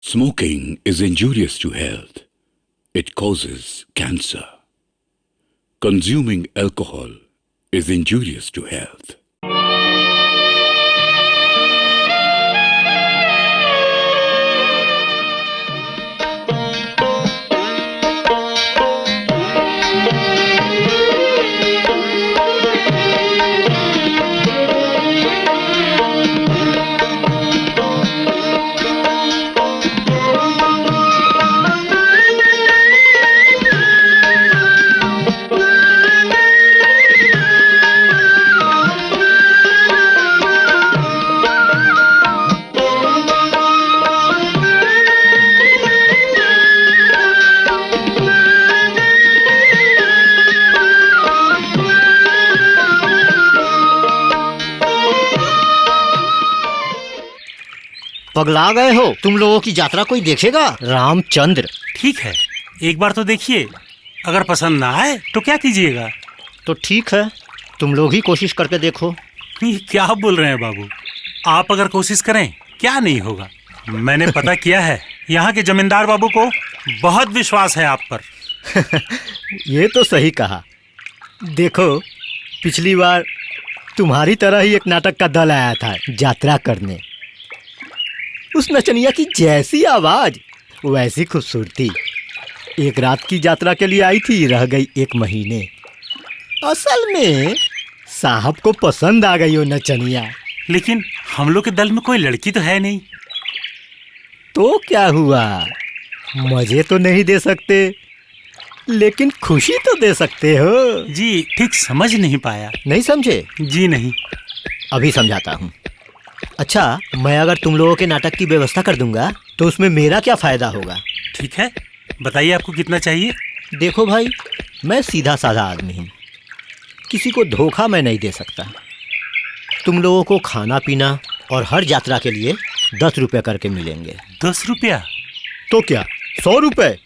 Smoking is injurious to health. It causes cancer. Consuming alcohol is injurious to health. पगला गए हो? तुम लोगों की यात्रा कोई देखेगा? रामचंद्र। ठीक है, एक बार तो देखिए, अगर पसंद ना आए तो क्या कीजिएगा? तो ठीक है, तुम लोग ही कोशिश करके देखो। ये क्या बोल रहे हैं बाबू? आप अगर कोशिश करें क्या नहीं होगा। मैंने पता किया है, यहाँ के जमींदार बाबू को बहुत विश्वास है आप पर। ये तो सही कहा। देखो, पिछली बार तुम्हारी तरह ही एक नाटक का दल आया था यात्रा करने। उस नचनिया की जैसी आवाज वैसी खूबसूरती। एक रात की यात्रा के लिए आई थी, रह गई 1 महीने। असल में साहब को पसंद आ गई वो नचनिया। लेकिन हम लोग के दल में कोई लड़की तो है नहीं। तो क्या हुआ? मजे तो नहीं दे सकते, लेकिन खुशी तो दे सकते हो। जी ठीक समझ नहीं पाया। नहीं समझे? जी नहीं। अभी समझाता हूँ। अच्छा, मैं अगर तुम लोगों के नाटक की व्यवस्था कर दूंगा तो उसमें मेरा क्या फायदा होगा? ठीक है, बताइए आपको कितना चाहिए? देखो भाई, मैं सीधा साधा आदमी हूँ, किसी को धोखा मैं नहीं दे सकता। तुम लोगों को खाना पीना और हर यात्रा के लिए 10 रुपये करके मिलेंगे। 10 रुपया? तो क्या 100 रुपये?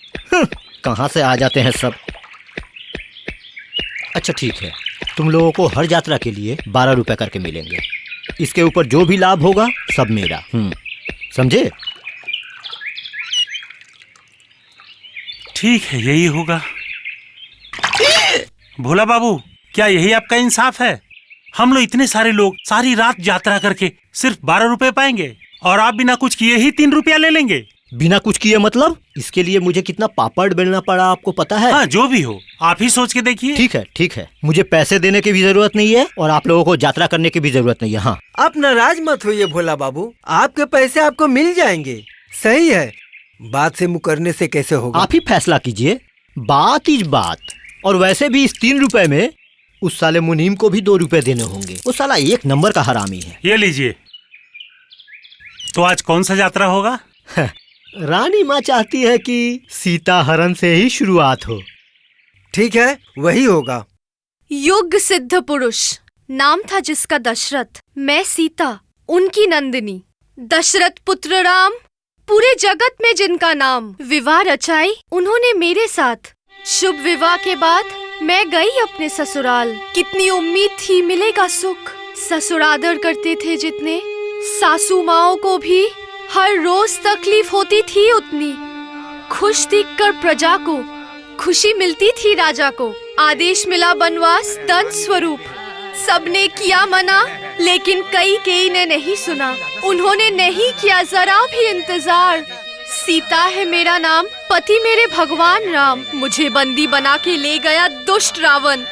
कहाँ से आ जाते हैं सब। अच्छा ठीक है, तुम लोगों को हर यात्रा के लिए 12 रुपये करके मिलेंगे। इसके ऊपर जो भी लाभ होगा सब मेरा। समझे? ठीक है, यही होगा। भोला बाबू, क्या यही आपका इंसाफ है? हम लोग इतने सारे लोग सारी रात यात्रा करके सिर्फ 12 रुपए पाएंगे और आप बिना कुछ किए ही 3 रुपया ले लेंगे। बिना कुछ किए मतलब? इसके लिए मुझे कितना पापड़ बेलना पड़ा आपको पता है? हाँ, जो भी हो आप ही सोच के देखिए। ठीक है ठीक है, मुझे पैसे देने की भी जरूरत नहीं है और आप लोगों को यात्रा करने की भी जरूरत नहीं है। हाँ, आप नाराज मत होइए भोला बाबू, आपके पैसे आपको मिल जाएंगे। सही है, बात से मुकरने से कैसे होगा? आप ही फैसला कीजिए। बात इज बात। और वैसे भी इस 3 रुपए में उस साले मुनीम को भी 2 रुपए देने होंगे। वो साला 1 नंबर का हरामी है। ये लीजिए। तो आज कौन सा यात्रा होगा? रानी माँ चाहती है कि सीता हरण से ही शुरुआत हो। ठीक है, वही होगा। युग सिद्ध पुरुष, नाम था जिसका दशरथ, मैं सीता उनकी नंदिनी। दशरथ पुत्र राम, पूरे जगत में जिनका नाम। विवाह रचाई उन्होंने मेरे साथ। शुभ विवाह के बाद मैं गई अपने ससुराल। कितनी उम्मीद थी मिलेगा सुख। ससुर आदर करते थे जितने, सासू माओं को भी हर रोज तकलीफ होती थी उतनी। खुश देखकर प्रजा को खुशी मिलती थी राजा को। आदेश मिला बनवास दंड स्वरूप, सबने किया मना लेकिन कई ने नहीं सुना। उन्होंने नहीं किया जरा भी इंतजार। सीता है मेरा नाम, पति मेरे भगवान राम। मुझे बंदी बना के ले गया दुष्ट रावण।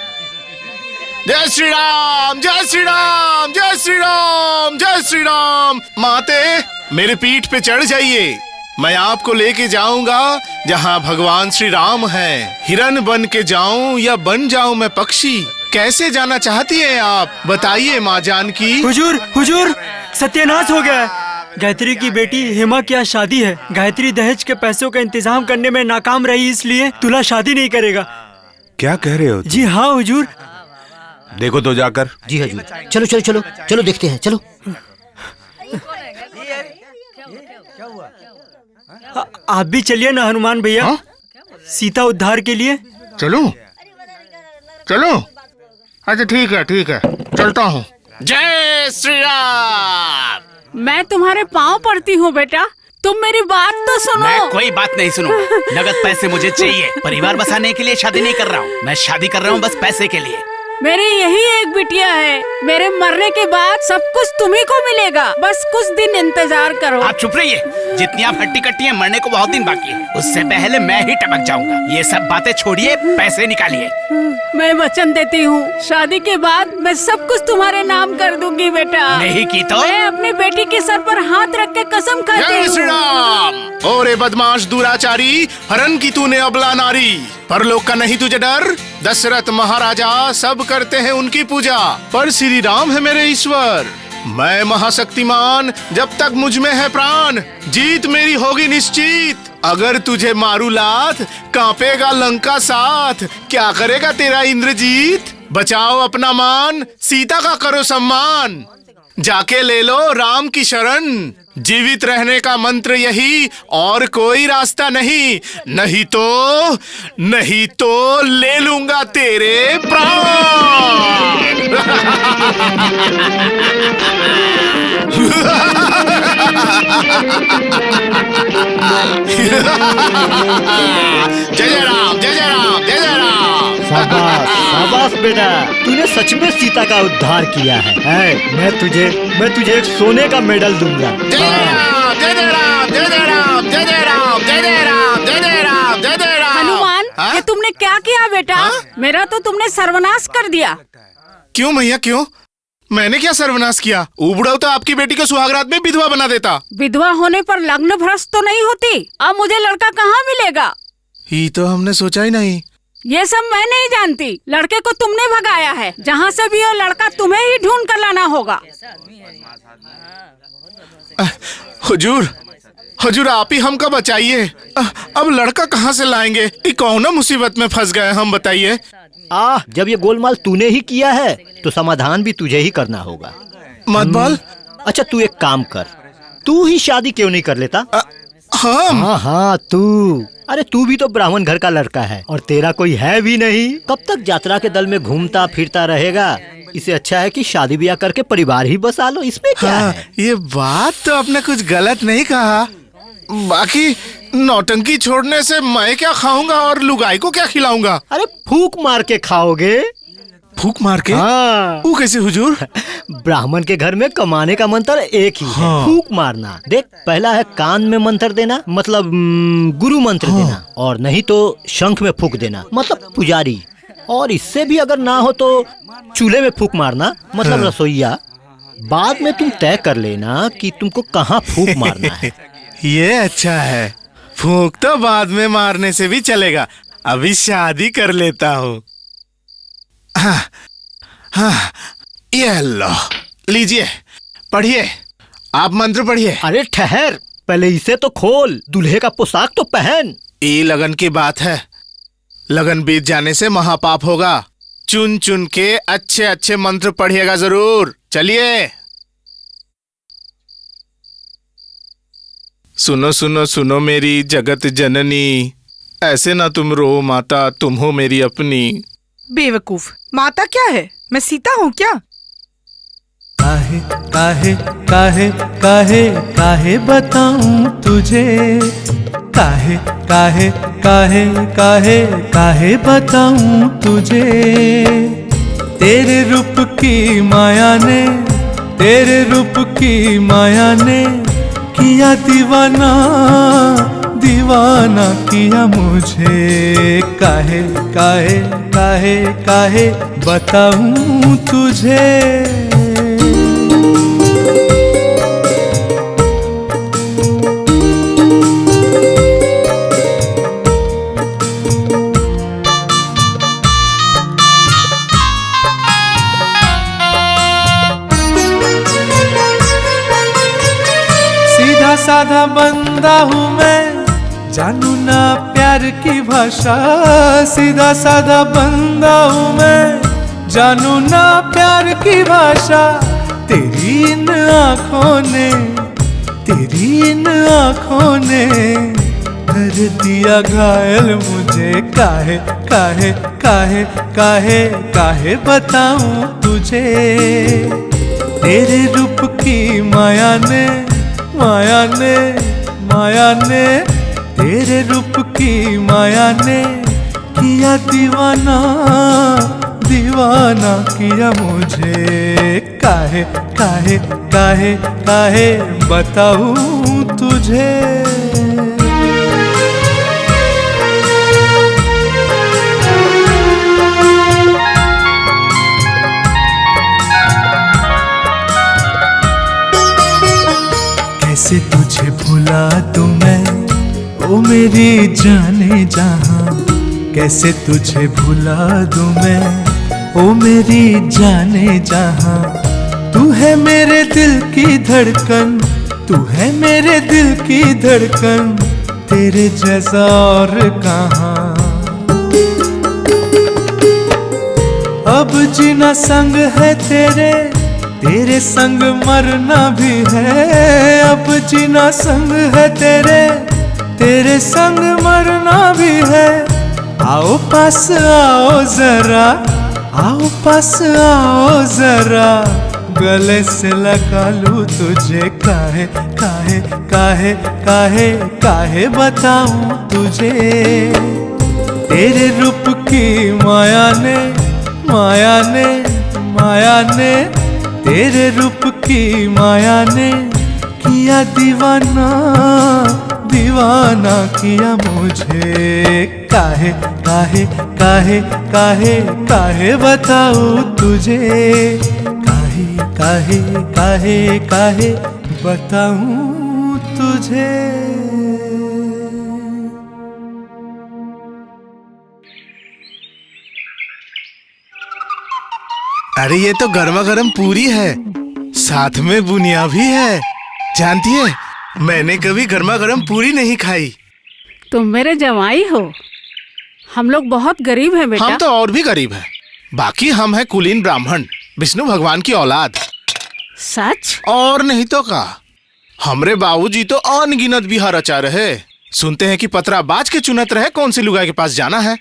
जय श्री राम, जय श्री राम, जय श्री राम, जय श्री राम। माते, मेरे पीठ पे चढ़ जाइए, मैं आपको लेके जाऊंगा जहाँ भगवान श्री राम हैं। हिरन बन के जाऊं या बन जाऊं मैं पक्षी, कैसे जाना चाहती हैं आप, बताइए माँ जानकी। हुजूर, हुजूर, सत्यानाश हो गया है। गायत्री की बेटी हेमा की आज शादी है। गायत्री दहेज के पैसों का इंतजाम करने में नाकाम रही, इसलिए दूल्हा शादी नहीं करेगा। क्या कह रहे हो? जी हाँ हुजूर। देखो तो जाकर। जी हजूर। चलो चलो चलो चलो देखते हैं, चलो। आप भी चलिए ना हनुमान भैया। हाँ? सीता उद्धार के लिए। चलो चलो, अच्छा ठीक है चलता हूँ। जय श्री राम। मैं तुम्हारे पाँव पड़ती हूँ बेटा, तुम मेरी बात तो सुनो। मैं कोई बात नहीं सुनूंगा। नगद पैसे मुझे चाहिए। परिवार बसाने के लिए शादी नहीं कर रहा हूँ, मैं शादी कर रहा हूँ बस पैसे के लिए। मेरी यही एक बिटिया है, मेरे मरने के बाद सब कुछ तुम्ही को मिलेगा, बस कुछ दिन इंतजार करो। आप चुप रहिए। जितनी आप हट्टी कट्टी हैं, मरने को बहुत दिन बाकी है। उससे पहले मैं ही टपक जाऊंगा। ये सब बातें छोड़िए, पैसे निकालिए। मैं वचन देती हूँ, शादी के बाद मैं सब कुछ तुम्हारे नाम कर दूंगी बेटा। नहीं की तो मैं अपनी बेटी के सर पर हाथ रख के कसम खाती जय श्री हूँ। राम। ओरे बदमाश दुराचारी, हरण की तूने अबला नारी, पर लोग का नहीं तुझे डर। दशरथ महाराजा सब करते हैं उनकी पूजा, पर श्री राम है मेरे ईश्वर। मैं महाशक्तिमान, जब तक मुझ में है प्राण, जीत मेरी होगी निश्चित। अगर तुझे मारू लात, कांपेगा लंका साथ। क्या करेगा तेरा इंद्रजीत? बचाओ अपना मान, सीता का करो सम्मान। जाके ले लो राम की शरण, जीवित रहने का मंत्र यही, और कोई रास्ता नहीं। नहीं तो ले लूंगा तेरे प्राण। जय जय राम, जय जय राम, जय जय राम। शाबाश शाबाश बेटा, तूने सच में सीता का उद्धार किया है। मैं तुझे एक सोने का मेडल दूंगा। जय जय राम, जय जय राम, जय जय राम, जय जय राम, जय जय राम, जय जय राम, जय जय राम। हनुमान, ये तुमने क्या किया बेटा? मेरा तो तुमने सर्वनाश कर दिया। क्यों मैया, क्यों? मैंने क्या सर्वनाश किया? उबड़ाऊ तो आपकी बेटी को सुहागरात में विधवा बना देता। विधवा होने पर लग्न भ्रष्ट तो नहीं होती। अब मुझे लड़का कहाँ मिलेगा? ये तो हमने सोचा ही नहीं। ये सब मैं नहीं जानती। लड़के को तुमने भगाया है, जहाँ से भी हो लड़का तुम्हें ही ढूंढ कर लाना होगा। हुजूर आप ही हमका बचाइए। अब लड़का कहाँ से लाएंगे? ये कौन मुसीबत में फंस गए हम, बताइए। जब ये गोलमाल तूने ही किया है तो समाधान भी तुझे ही करना होगा। मत बोल। अच्छा तू एक काम कर, तू ही शादी क्यों नहीं कर लेता? हाँ, तू। अरे तू भी तो ब्राह्मण घर का लड़का है और तेरा कोई है भी नहीं। कब तक यात्रा के दल में घूमता फिरता रहेगा? इससे अच्छा है कि शादी ब्याह करके परिवार ही बसा लो। इसमें क्या है? ये बात तो आपने कुछ गलत नहीं कहा। बाकी नौटंकी छोड़ने से मैं क्या खाऊंगा और लुगाई को क्या खिलाऊंगा? अरे फूक मार के खाओगे। फूक मार के? हाँ। वो कैसे हुजूर? ब्राह्मण के घर में कमाने का मंत्र एक ही है, फूक मारना। देख, पहला है कान में मंत्र देना, मतलब गुरु मंत्र देना, और नहीं तो शंख में फूक देना, मतलब पुजारी। और इससे भी अगर ना हो तो चूल्हे में फूक मारना, मतलब रसोईया। बाद में तुम तय कर लेना कि तुमको कहाँ फूक मारना है। ये अच्छा है। फूक तो बाद में मारने से भी चलेगा, अभी शादी कर लेता हूँ। हाँ, ये लो, लीजिए, पढ़िए। आप मंत्र पढ़िए। अरे ठहर, पहले इसे तो खोल, दूल्हे का पोशाक तो पहन। ये लगन की बात है, लगन बीत जाने से महापाप होगा। चुन चुन के अच्छे अच्छे मंत्र पढ़िएगा जरूर। चलिए। सुनो सुनो सुनो मेरी जगत जननी, ऐसे ना तुम रो माता, तुम हो मेरी अपनी। बेवकूफ, माता क्या है? मैं सीता हूँ क्या? काहे काहे काहे काहे काहे बताऊं तुझे, काहे काहे काहे काहे काहे बताऊं तुझे। तेरे रूप की माया ने, तेरे रूप की माया ने किया दीवाना, दीवाना किया मुझे। काहे काहे काहे काहे बताऊं तुझे। सीधा साधा बंदा हूँ मैं, जानू ना प्यार की भाषा। सीधा साधा बंदा हूँ मैं, जानू ना प्यार की भाषा। तेरी इन आँखों ने, तेरी इन आँखों ने कर दिया घायल मुझे। काहे काहे काहे काहे काहे बताऊं तुझे। तेरे रूप की माया ने, माया ने माया ने, तेरे रूप की माया ने किया दीवाना, दीवाना किया मुझे। काहे काहे काहे काहे बताऊं तुझे। कैसे तुझे भुला दूं मैं, ओ मेरी जाने जहां। कैसे तुझे भुला दूं मैं, ओ मेरी जाने जहां। तू है मेरे दिल की धड़कन, तू है मेरे दिल की धड़कन, तेरे जैसा और कहाँ। अब जीना संग है तेरे, तेरे संग मरना भी है। अब जीना संग है तेरे, तेरे संग मरना भी है। आओ पास आओ जरा, आओ पास आओ जरा, गले से लगा लूं तुझे। काहे काहे काहे काहे काहे बताऊं तुझे। तेरे रूप की माया ने, माया ने, माया ने, तेरे रूप की माया ने किया दीवाना, दीवाना किया मुझे। काहे काहे काहे काहे काहे बताऊं तुझे। काहे काहे काहे काहे बताऊं तुझे। अरे ये तो गर्मा गर्म पूरी है, साथ में बुनिया भी है। जानती है, मैंने कभी गर्मा गर्म पूरी नहीं खाई। तुम मेरे जवाई हो, हम लोग बहुत गरीब हैं बेटा। हम तो और भी गरीब हैं। बाकी हम हैं कुलीन ब्राह्मण, विष्णु भगवान की औलाद। सच? और नहीं तो का। हमरे बाबूजी तो अनगिनत बिहार रचा रहे। सुनते हैं कि पतरा बाज के चुनत रहे कौन सी लुगाई के पास जाना है।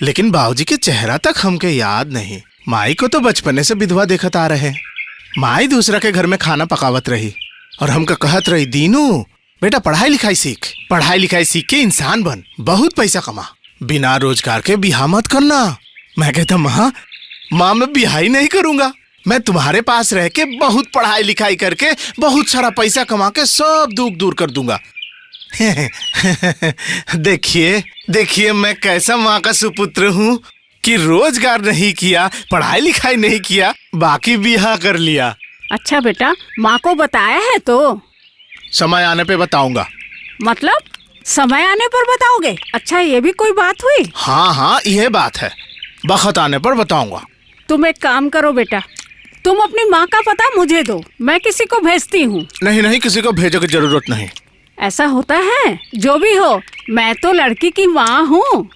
लेकिन बाबूजी के चेहरा तक हमके याद नहीं। माई को तो बचपने से विधवा देखत आ रहे। माई दूसरा के घर में खाना पकावत रही और हमका कहत रही, दीनू बेटा पढ़ाई लिखाई सीख, पढ़ाई लिखाई सीख के इंसान बन, बहुत पैसा कमा, बिना रोजगार के बिहा मत करना। मैं कहता माँ मैं बिहा ही नहीं करूंगा। मैं तुम्हारे पास रह के बहुत पढ़ाई लिखाई करके बहुत सारा पैसा कमा के सब दुख दूर कर दूंगा। देखिए देखिए मैं कैसा माँ का सुपुत्र हूँ कि रोजगार नहीं किया, पढ़ाई लिखाई नहीं किया, बाकी बिहा कर लिया। अच्छा बेटा, माँ को बताया है तो? समय आने पे बताऊंगा। मतलब समय आने पर बताओगे? अच्छा ये भी कोई बात हुई? हाँ यह बात है, वक्त आने पर बताऊंगा। तुम एक काम करो बेटा, तुम अपनी माँ का पता मुझे दो, मैं किसी को भेजती हूँ। नहीं किसी को भेजो की जरूरत नहीं। ऐसा होता है? जो भी हो, मैं तो लड़की की माँ हूँ।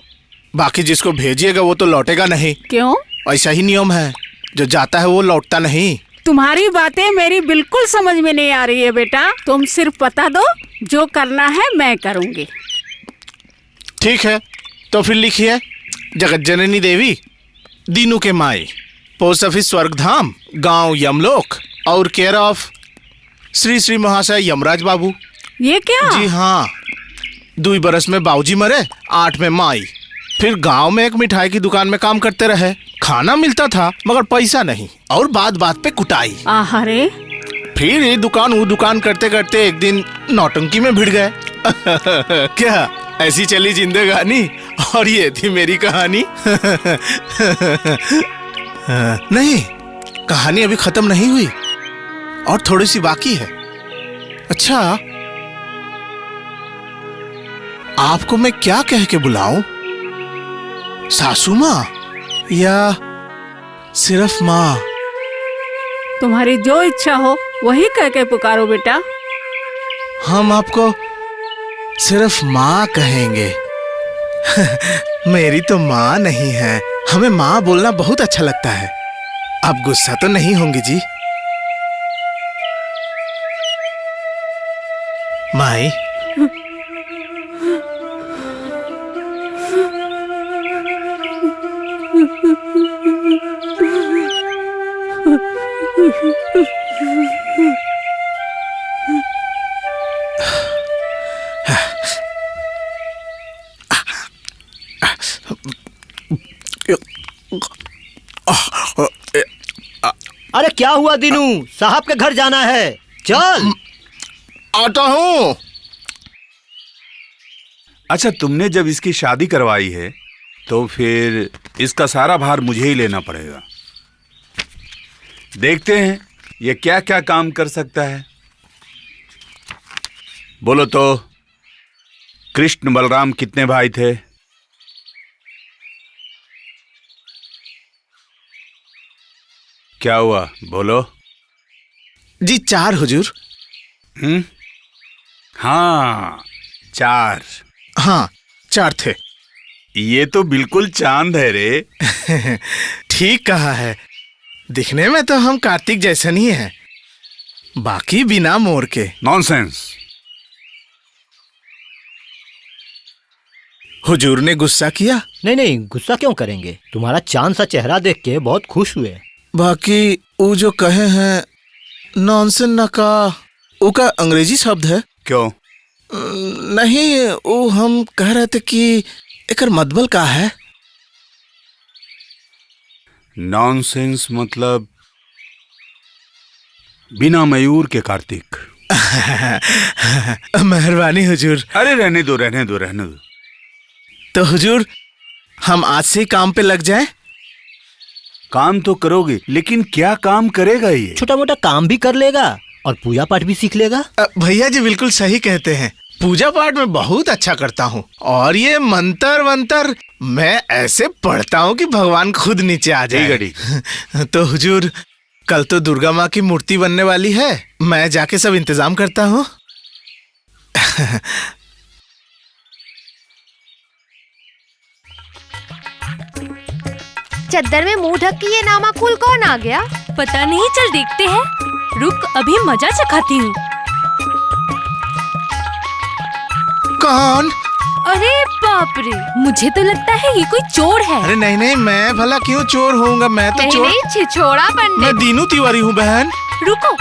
बाकी जिसको भेजिएगा वो तो लौटेगा नहीं। क्यों? ऐसा ही नियम है, जो जाता है वो लौटता नहीं। तुम्हारी बातें मेरी बिल्कुल समझ में नहीं आ रही है बेटा। तुम सिर्फ पता दो, जो करना है मैं करूँगी। ठीक है, तो फिर लिखिए, जगत जननी देवी, दीनू के माई, पोस्ट ऑफिस स्वर्गधाम, गांव यमलोक, और केयर ऑफ श्री श्री महाशय यमराज बाबू। ये क्या? जी हाँ, 2 बरस में बाबूजी मरे, 8 में माई। फिर गांव में एक मिठाई की दुकान में काम करते रहे। खाना मिलता था मगर पैसा नहीं, और बात बात पे कुटाई। अरे फिर ये दुकान वो दुकान करते करते एक दिन नौटंकी में भिड़ गए। क्या ऐसी चली जिंदगानी, और ये थी मेरी कहानी। नहीं, कहानी अभी खत्म नहीं हुई, और थोड़ी सी बाकी है। अच्छा, आपको मैं क्या कह के बुलाऊं? सासू माँ या सिर्फ माँ? तुम्हारी जो इच्छा हो वही कह के पुकारो बेटा। हम आपको सिर्फ माँ कहेंगे। मेरी तो माँ नहीं है, हमें माँ बोलना बहुत अच्छा लगता है। आप गुस्सा तो नहीं होंगे जी? माई, अरे क्या हुआ दीनू, साहब के घर जाना है, चल। आता हूँ। अच्छा, तुमने जब इसकी शादी करवाई है तो फिर इसका सारा भार मुझे ही लेना पड़ेगा। देखते हैं ये क्या क्या काम कर सकता है। बोलो तो, कृष्ण बलराम कितने भाई थे? क्या हुआ, बोलो। जी 4 हुजूर। हाँ 4। हाँ 4 थे। ये तो बिल्कुल चांद है रे। ठीक कहा है, दिखने में तो हम कार्तिक जैसन ही हैं, बाकी बिना मोर के। नॉनसेंस। हुजूर ने गुस्सा किया? नहीं नहीं, गुस्सा क्यों करेंगे, तुम्हारा चांद सा चेहरा देख के बहुत खुश हुए। बाकी वो जो कहे हैं नॉनसेंस न का, वो का अंग्रेजी शब्द है? क्यों? नहीं, वो हम कह रहे थे कि एकर मतलब का है। नॉनसेंस मतलब बिना मयूर के कार्तिक। मेहरबानी हुजूर। अरे रहने दो रहने दो रहने दो। तो हुजूर हम आज से काम पे लग जाएं? काम तो करोगे, लेकिन क्या काम करेगा ये? छोटा मोटा काम भी कर लेगा और पूजा पाठ भी सीख लेगा। भैया जी बिल्कुल सही कहते हैं, पूजा पाठ में बहुत अच्छा करता हूँ, और ये मंत्र वंतर मैं ऐसे पढ़ता हूँ कि भगवान खुद नीचे आ जाए। तो हुजूर कल तो दुर्गा माँ की मूर्ति बनने वाली है, मैं जाके सब इंतजाम करता हूँ। चद्दर में मुंह ढक के ये नामाकुल कौन आ गया? पता नहीं, चल देखते हैं। रुक, अभी मजा चखाती हूँ। कौन? अरे बाप रे, मुझे तो लगता है ये कोई चोर है। अरे नहीं नहीं, मैं भला क्यों चोर होऊंगा, मैं तो चोर नहीं, छिछोड़ा पंडित। मैं दीनू तिवारी हूँ बहन। रुको,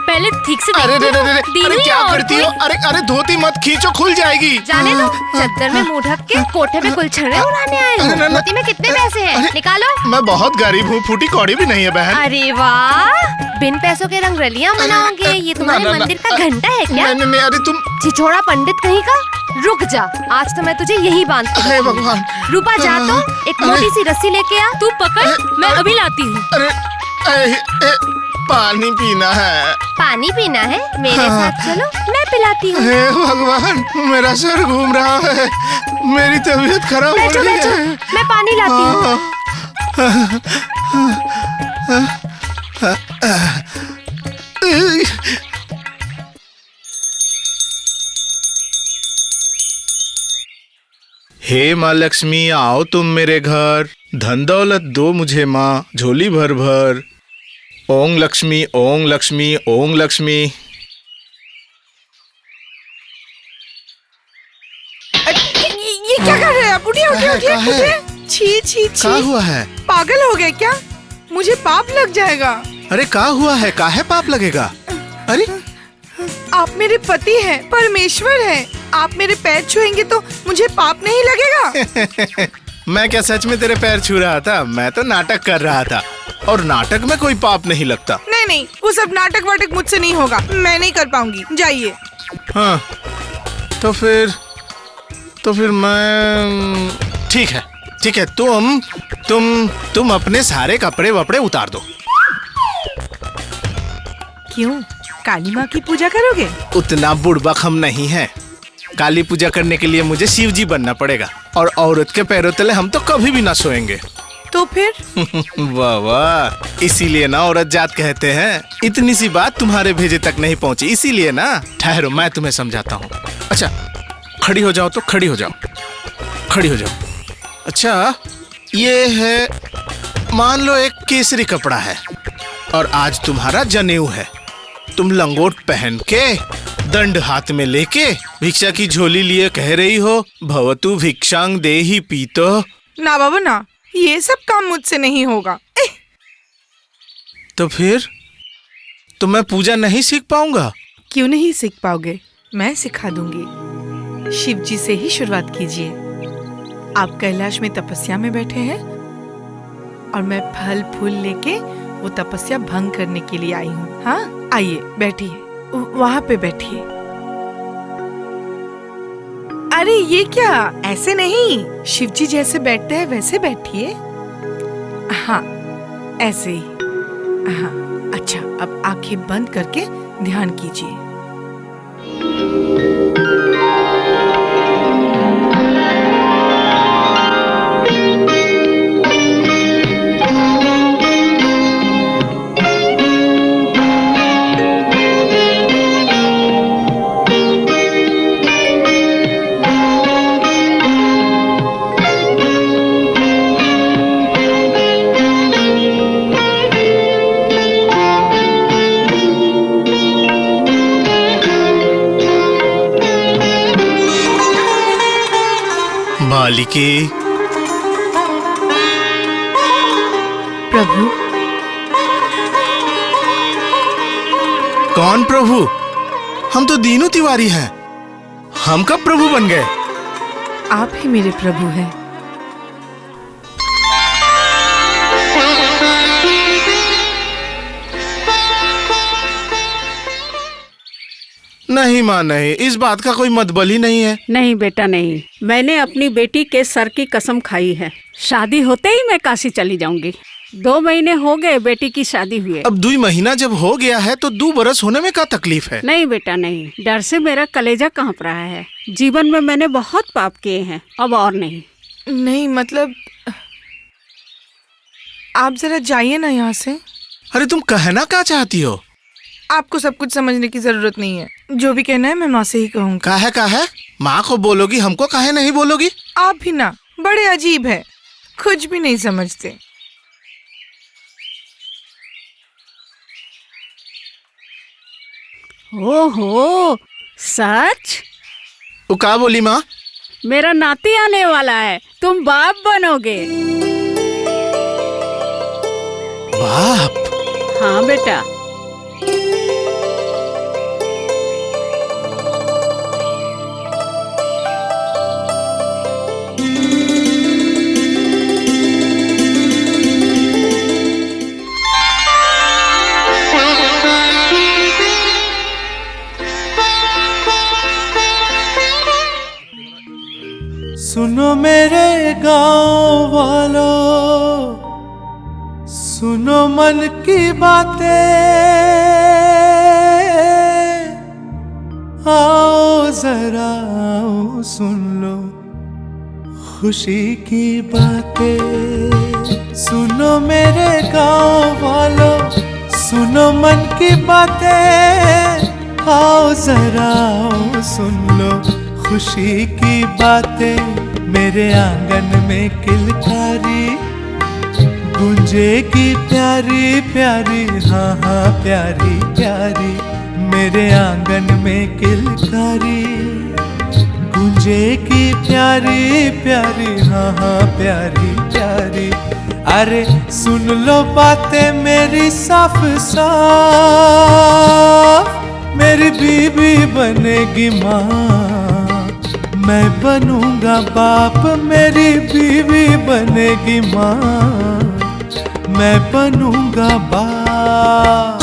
पहले ठीक से अरे देखती हूँ। अरे क्या करती हो? अरे अरे धोती मत खींचो, खुल जाएगी। जाने दो, चद्दर में मुंह ढक के कोठे पे गुलछड़े उड़ाने आए हो। धोती में कितने पैसे हैं? निकालो। मैं बहुत गरीब हूँ, फूटी कौड़ी भी नहीं है बहन। अरे वाह, बिन पैसों के रंगरलियां मनाओगे? ये तुम्हारे मंदिर का घंटा है क्या? नहीं, अरे तुम छिछोड़ा पंडित कहीं का, रुक जा, आज तो मैं तुझे यही बांध के रखूंगी। भगवान, रूपा जा तो एक मोटी सी रस्सी लेके आ। तू पकड़, मैं अभी लाती हूँ। अरे पानी पीना है। पानी पीना है? मेरे साथ चलो, मैं पिलाती हूँ। हे भगवान, मेरा सर घूम रहा है, मेरी तबीयत खराब हो रही है। मैं पानी लाती हूँ। हे माँ लक्ष्मी, आओ तुम मेरे घर, धन दौलत दो मुझे माँ, झोली भर भर। ओम लक्ष्मी ओम लक्ष्मी ओम लक्ष्मी। ये क्या कर रहे हैं आप? उठिए उठिए उठिए उठिए। छी छी छी। क्या हुआ है? पागल हो गए क्या? मुझे पाप लग जाएगा। अरे क्या हुआ है, काहे पाप लगेगा? अरे आप मेरे पति हैं, परमेश्वर हैं। आप मेरे पैर छुएंगे तो मुझे पाप नहीं लगेगा? मैं क्या सच में तेरे पैर छू रहा था? मैं तो नाटक कर रहा था, और नाटक में कोई पाप नहीं लगता। नहीं नहीं, वो सब नाटक वाटक मुझसे नहीं होगा, मैं नहीं कर पाऊंगी, जाइए। हाँ तो फिर मैं ठीक है, तुम अपने सारे कपड़े वपड़े उतार दो। क्यों, काली माँ की पूजा करोगे? उतना बुड़बक हम नहीं हैं। काली पूजा करने के लिए मुझे शिव जी बनना पड़ेगा, और औरत के पैरों तले हम तो कभी भी ना सोएंगे। तो फिर? वाह वाह, इसीलिए ना औरत जात कहते हैं। इतनी सी बात तुम्हारे भेजे तक नहीं पहुंची, इसीलिए ना। ठहरो, मैं तुम्हें समझाता हूँ। अच्छा खड़ी हो जाओ, तो खड़ी हो जाओ। अच्छा ये है, मान लो एक केसरी कपड़ा है, और आज तुम्हारा जनेऊ है। तुम लंगोट पहन के, दंड हाथ में लेके, भिक्षा की झोली लिए कह रही हो, भवतु भिक्षांग देहि पीतो। ना बाबा ना, ये सब काम मुझसे नहीं होगा। तो फिर तो मैं पूजा नहीं सीख पाऊंगा। क्यों नहीं सीख पाओगे? मैं सिखा दूंगी। शिव जी से ही शुरुआत कीजिए। आप कैलाश में तपस्या में बैठे हैं, और मैं फल फूल लेके वो तपस्या भंग करने के लिए आई हूँ। हाँ, आइए बैठिए, वहाँ पे बैठिए। अरे ये क्या, ऐसे नहीं, शिव जी जैसे बैठते हैं वैसे बैठिए। हाँ, ऐसे ही। हाँ, अच्छा, अब आंखें बंद करके ध्यान कीजिए। बालिके, प्रभु। कौन प्रभु? हम तो दीनू तिवारी हैं। हम कब प्रभु बन गए? आप ही मेरे प्रभु हैं। नहीं माँ नहीं, इस बात का कोई मतबल ही नहीं है। नहीं बेटा नहीं, मैंने अपनी बेटी के सर की कसम खाई है। शादी होते ही मैं काशी चली जाऊंगी। 2 महीने हो गए बेटी की शादी हुए। अब 2 महीना जब हो गया है तो 2 बरस होने में क्या तकलीफ है? नहीं बेटा नहीं, डर से मेरा कलेजा कांप रहा है। जीवन में मैंने बहुत पाप किए हैं, अब और नहीं। नहीं मतलब, आप जरा जाइए ना यहाँ से। अरे तुम कहना क्या चाहती हो? आपको सब कुछ समझने की जरूरत नहीं है। जो भी कहना है मैं माँ से ही कहूँगी। काहे माँ को बोलोगी, हमको काहे नहीं बोलोगी? आप भी ना, बड़े अजीब है, कुछ भी नहीं समझते। ओहो, सच? वो क्या बोली माँ? मेरा नाती आने वाला है, तुम बाप बनोगे। बाप? हाँ बेटा। सुनो मेरे गांव वालों, सुनो मन की बातें, आओ जरा आओ सुन लो खुशी की बातें। सुनो मेरे गांव वालों, सुनो मन की बातें, आओ जरा आओ सुन लो खुशी की बातें। मेरे आंगन में किलकारी गूंजेगी प्यारी प्यारी, हाँ हाँ प्यारी प्यारी। मेरे आंगन में किलकारी गूंजेगी प्यारी प्यारी, हाँ हाँ प्यारी प्यारी। अरे सुन लो बातें मेरी साफ साफ, मेरी बीवी बनेगी माँ, मैं बनूंगा बाप, मेरी बीवी बनेगी माँ, मैं बनूंगा बाप।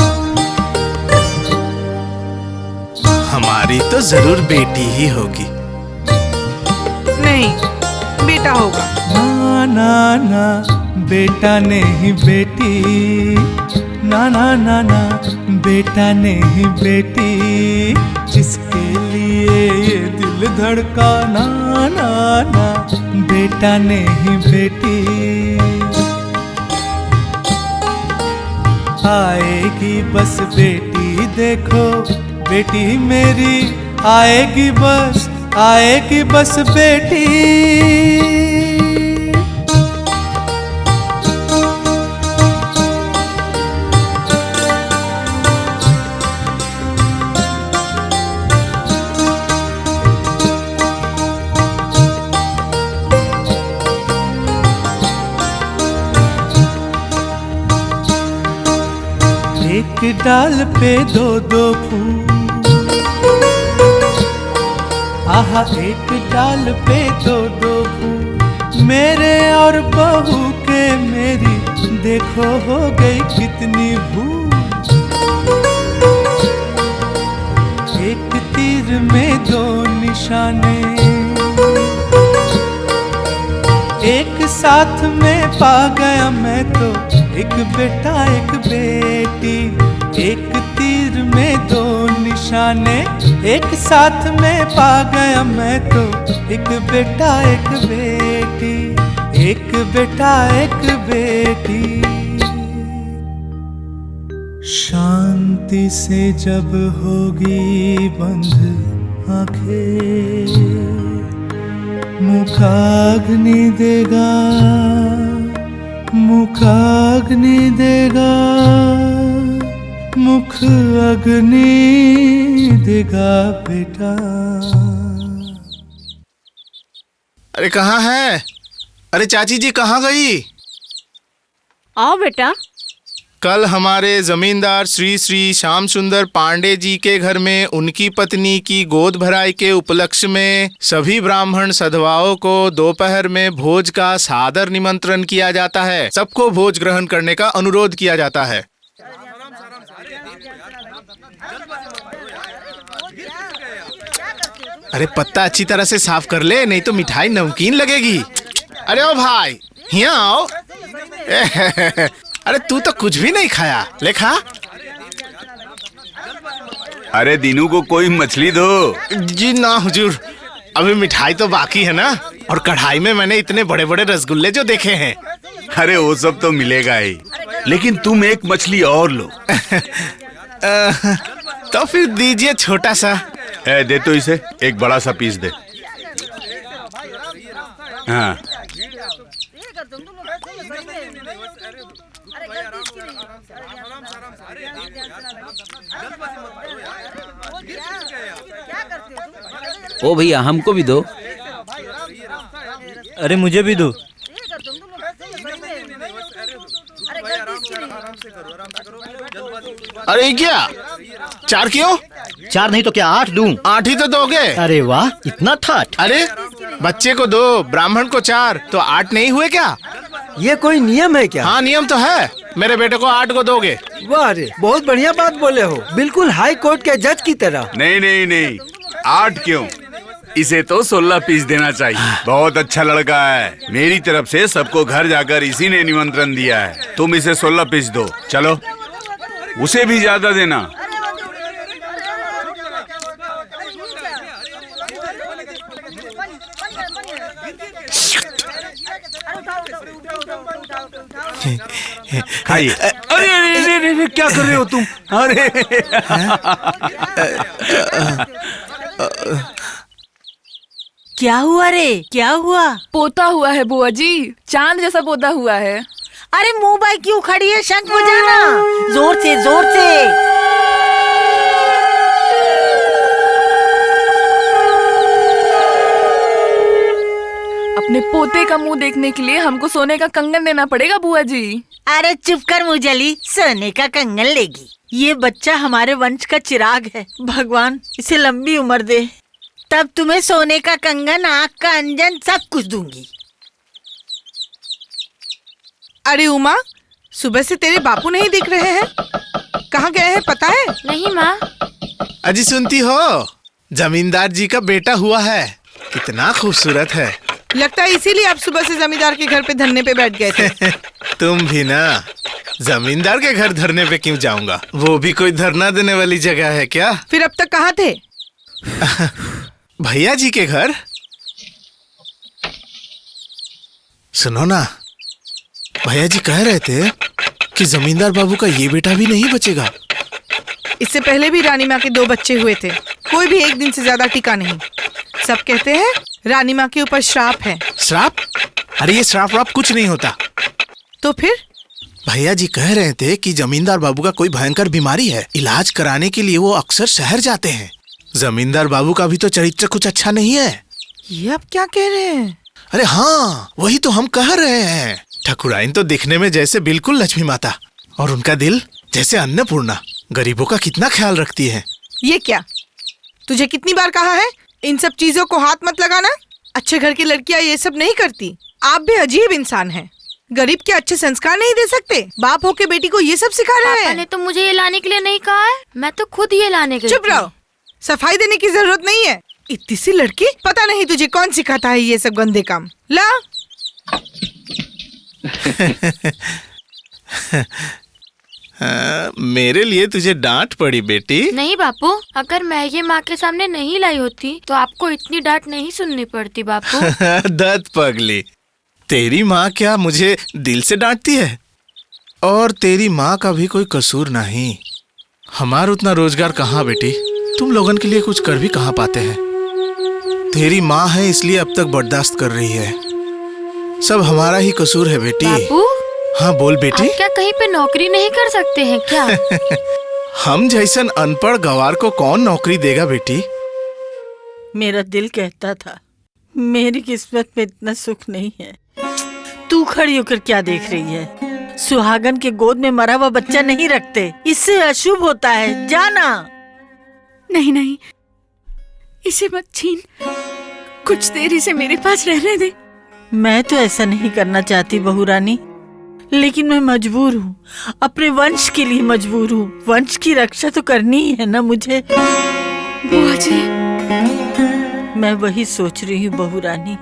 हमारी तो जरूर बेटी ही होगी। नहीं, बेटा होगा। ना ना ना, बेटा नहीं बेटी, ना ना ना ना, बेटा नहीं बेटी। जिसके लिए ये दिल धड़का, ना ना ना, बेटा नहीं बेटी। आएगी बस बेटी देखो, बेटी मेरी आएगी बस बेटी। एक डाल पे 2-2 फूल, आहा एक डाल पे 2-2 फूल। मेरे और बहू के मेरी देखो हो गई कितनी कितनी भूल, एक तीर में दो निशाने, एक साथ में पा गया मैं तो, एक बेटा एक बेटी, एक तीर में दो निशाने, एक साथ में पा गया मैं तो, एक बेटा एक बेटी, एक बेटा एक बेटी। शांति से जब होगी बंद आंखें, मुखाग्नि देगा, मुखाग्नि देगा, मुख अग्नि देगा बेटा। अरे कहाँ है? अरे चाची जी कहाँ गई? आओ बेटा। कल हमारे जमींदार श्री श्री श्याम सुंदर पांडे जी के घर में उनकी पत्नी की गोद भराई के उपलक्ष्य में सभी ब्राह्मण सधवाओं को दोपहर में भोज का सादर निमंत्रण किया जाता है। सबको भोज ग्रहण करने का अनुरोध किया जाता है। अरे पत्ता अच्छी तरह से साफ कर ले, नहीं तो मिठाई नमकीन लगेगी। अरे ओ भाई, यहाँ आओ। अरे तू तो कुछ भी नहीं खाया, ले खा। अरे दीनू को कोई मछली दो। जी ना हुजूर, अभी मिठाई तो बाकी है ना, और कढ़ाई में मैंने इतने बड़े बड़े रसगुल्ले जो देखे हैं। अरे वो सब तो मिलेगा ही, लेकिन तुम एक मछली और लो। तो फिर दीजिए छोटा सा। दे तो इसे, एक बड़ा सा पीस दे। हाँ। ओ भैया हमको भी दो। अरे मुझे भी दो। अरे क्या 4 क्यों? 4 नहीं तो क्या 8 दूं? 8 ही तो दोगे। अरे वाह, इतना ठाठ। अरे बच्चे को 2, ब्राह्मण को 4, तो 8 नहीं हुए क्या? ये कोई नियम है क्या? हाँ नियम तो है। मेरे बेटे को 8 को दोगे। वाह रे, बहुत बढ़िया बात बोले हो, बिल्कुल हाई कोर्ट के जज की तरह। नहीं नहीं नहीं, 8 क्यों, इसे तो 16 पीस देना चाहिए। बहुत अच्छा लड़का है, मेरी तरफ से सबको घर जाकर इसी ने निमंत्रण दिया है। तुम इसे 16 पीस दो। चलो, उसे भी ज्यादा देना। खाइए। अरे अरे अरे क्या कर रहे हो तुम? अरे क्या हुआ रे, क्या हुआ? पोता हुआ है बुआ जी, चांद जैसा पोता हुआ है। अरे मुंह बाई क्यों खड़ी है? शंख बजाना जोर से, जोर से। अपने पोते का मुंह देखने के लिए हमको सोने का कंगन देना पड़ेगा बुआ जी। अरे चुप कर मुंहजली, सोने का कंगन लेगी? ये बच्चा हमारे वंश का चिराग है, भगवान इसे लंबी उम्र दे। तब तुम्हें सोने का कंगन, आँख का अंजन, सब कुछ दूंगी। अरे उमा, सुबह से तेरे बापू नहीं दिख रहे हैं, कहाँ गए हैं पता है? नहीं माँ। अजी सुनती हो, जमींदार जी का बेटा हुआ है, कितना खूबसूरत है। लगता है इसीलिए आप सुबह से जमींदार के घर पे धरने पे बैठ गए थे। तुम भी ना, जमींदार के घर धरने पे क्यों जाऊंगा? वो भी कोई धरना देने वाली जगह है क्या? फिर अब तक कहाँ थे? भैया जी के घर। सुनो ना, भैया जी कह रहे थे कि जमींदार बाबू का ये बेटा भी नहीं बचेगा। इससे पहले भी रानी माँ के 2 बच्चे हुए थे, कोई भी एक दिन से ज्यादा टिका नहीं। सब कहते हैं रानी माँ के ऊपर श्राप है। श्राप? अरे ये श्राप वाप कुछ नहीं होता। तो फिर? भैया जी कह रहे थे कि जमींदार बाबू का कोई भयंकर बीमारी है, इलाज कराने के लिए वो अक्सर शहर जाते हैं। जमींदार बाबू का भी तो चरित्र कुछ अच्छा नहीं है। ये आप क्या कह रहे हैं? अरे हाँ, वही तो हम कह रहे हैं। ठकुराइन तो दिखने में जैसे बिल्कुल लक्ष्मी माता, और उनका दिल जैसे अन्नपूर्णा, गरीबों का कितना ख्याल रखती है। ये क्या? तुझे कितनी बार कहा है इन सब चीजों को हाथ मत लगाना। अच्छे घर की लड़कियां ये सब नहीं करती। आप भी अजीब इंसान हैं। गरीब के अच्छे संस्कार नहीं दे सकते? बाप होके बेटी को ये सब सिखा रहे हैं? पापा ने तो मुझे ये लाने के लिए नहीं कहा है, मैं तो खुद ये लाने गई चुप थी। रहो, सफाई देने की जरूरत नहीं है। इतनी सी लड़की, पता नहीं तुझे कौन सिखाता है ये सब गंदे काम। ला मेरे लिए तुझे डांट पड़ी बेटी। नहीं बापू, अगर मैं ये माँ के सामने नहीं लाई होती तो आपको इतनी डांट नहीं सुननी पड़ती बापू। दत्त पगली, तेरी माँ क्या मुझे दिल से डांटती है? और तेरी माँ का भी कोई कसूर नहीं। हमारा उतना रोजगार कहाँ बेटी, तुम लोगन के लिए कुछ कर भी कहाँ पाते हैं। तेरी माँ है इसलिए अब तक बर्दाश्त कर रही है। सब हमारा ही कसूर है बेटी। बापू, हाँ बोल बेटी। आप क्या कहीं पे नौकरी नहीं कर सकते हैं क्या? हम जैसन अनपढ़ गवार को कौन नौकरी देगा बेटी? मेरा दिल कहता था मेरी किस्मत में इतना सुख नहीं है। तू खड़ी होकर क्या देख रही है? सुहागन के गोद में मरा हुआ बच्चा नहीं रखते, इससे अशुभ होता है। जाना। नहीं नहीं, इसे मत छीन, कुछ देर इसे मेरे पास रहने दे। मैं तो ऐसा नहीं करना चाहती बहू रानी, लेकिन मैं मजबूर हूँ। अपने वंश के लिए मजबूर हूँ। वंश की रक्षा तो करनी ही है ना मुझे। बुआ जी, मैं वही सोच रही हूँ बहू रानी,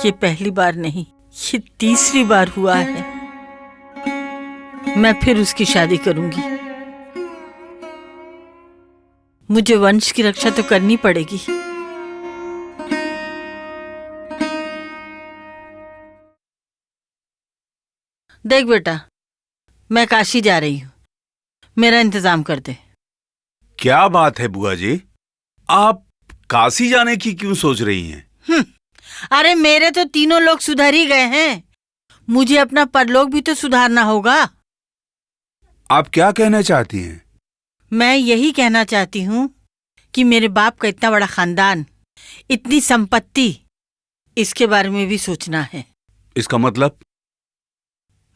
ये पहली बार नहीं, ये तीसरी बार हुआ है। मैं फिर उसकी शादी करूंगी। मुझे वंश की रक्षा तो करनी पड़ेगी। देख बेटा, मैं काशी जा रही हूँ, मेरा इंतजाम कर दे। क्या बात है बुआ जी, आप काशी जाने की क्यों सोच रही हैं? अरे मेरे तो तीनों लोग सुधर ही गए हैं, मुझे अपना परलोक भी तो सुधारना होगा। आप क्या कहना चाहती हैं? मैं यही कहना चाहती हूँ कि मेरे बाप का इतना बड़ा खानदान, इतनी संपत्ति, इसके बारे में भी सोचना है। इसका मतलब?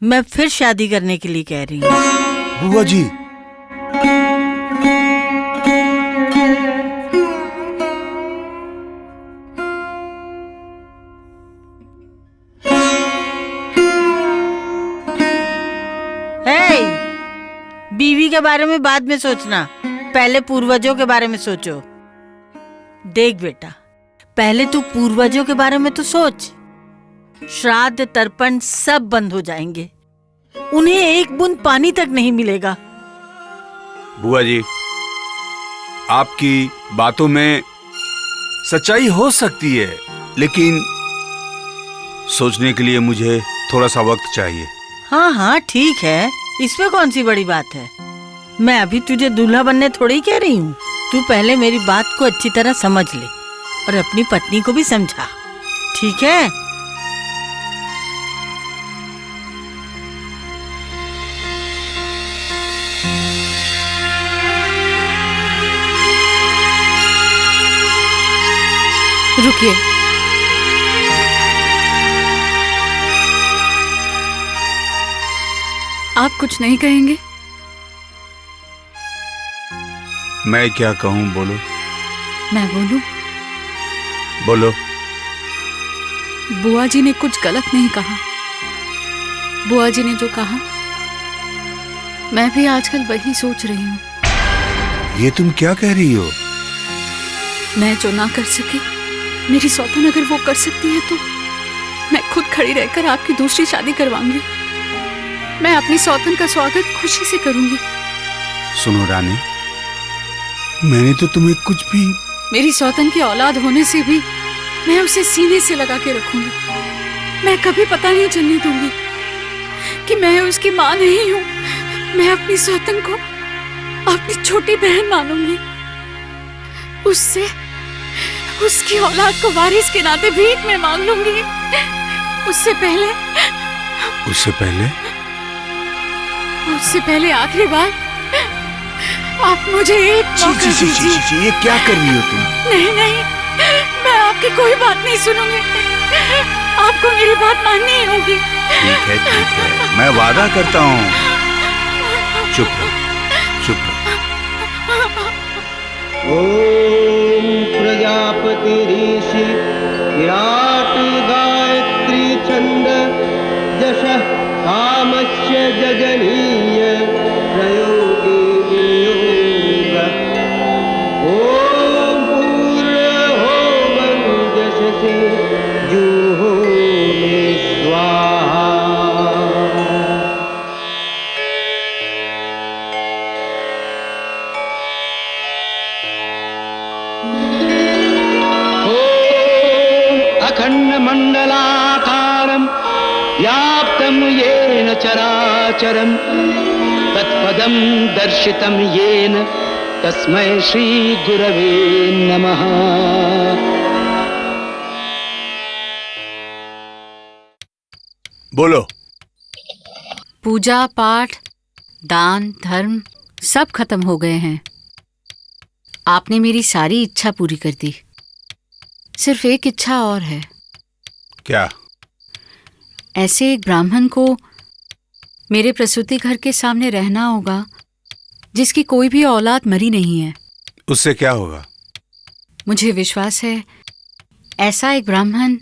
मैं फिर शादी करने के लिए कह रही हूँ। बुआ जी, बीवी के बारे में बाद में सोचना, पहले पूर्वजों के बारे में सोचो। देख बेटा, पहले तू पूर्वजों के बारे में तो सोच। श्राद्ध तर्पण सब बंद हो जाएंगे, उन्हें एक बूंद पानी तक नहीं मिलेगा। बुआ जी, आपकी बातों में सच्चाई हो सकती है, लेकिन सोचने के लिए मुझे थोड़ा सा वक्त चाहिए। हाँ हाँ ठीक है, इसमें कौन सी बड़ी बात है। मैं अभी तुझे दूल्हा बनने थोड़ी कह रही हूँ। तू पहले मेरी बात को अच्छी तरह समझ ले और अपनी पत्नी को भी समझा, ठीक है? रुकिए, आप कुछ नहीं कहेंगे? मैं क्या कहूँ, बोलो। मैं बोलूं? बोलो। बुआ जी ने कुछ गलत नहीं कहा। बुआ जी ने जो कहा, मैं भी आजकल वही सोच रही हूँ। ये तुम क्या कह रही हो? मैं जो ना कर सकी, मेरी सौतन अगर वो कर सकती है तो मैं खुद खड़ी रहकर आपकी दूसरी शादी करवाऊंगी। मैं अपनी सौतन का स्वागत खुशी से करूंगी। सुनो रानी, मैंने तो तुम्हें कुछ भी... मेरी सौतन की औलाद होने से भी मैं उसे सीने से लगा के रखूंगी। मैं कभी पता नहीं चलने दूंगी कि मैं उसकी माँ नहीं हूँ। मैं अपनी सौतन को अपनी छोटी बहन मानूंगी। उससे उसकी औलाद को वारिस के नाते भीख में मांग लूंगी। उससे पहले आखिरी बार आप मुझे एक मौका दीजिए। ये क्या कर रही हो तुम? नहीं, मैं आपकी कोई बात नहीं सुनूंगी। आपको मेरी बात माननी ही होगी। ठीक है, मैं वादा करता हूँ। चुप रहो। ओम प्रजापति ऋषि विराट गायत्री छंद ब्रह्माण्डमखण्डमण्डलाकारं व्याप्तं येन चराचरं तत्पदं दर्शितं येन तस्मै श्रीगुरवे नमः। बोलो। पूजा पाठ दान धर्म सब खत्म हो गए हैं। आपने मेरी सारी इच्छा पूरी कर दी। सिर्फ एक इच्छा और है। क्या? ऐसे एक ब्राह्मण को मेरे प्रसूति घर के सामने रहना होगा जिसकी कोई भी औलाद मरी नहीं है। उससे क्या होगा? मुझे विश्वास है ऐसा एक ब्राह्मण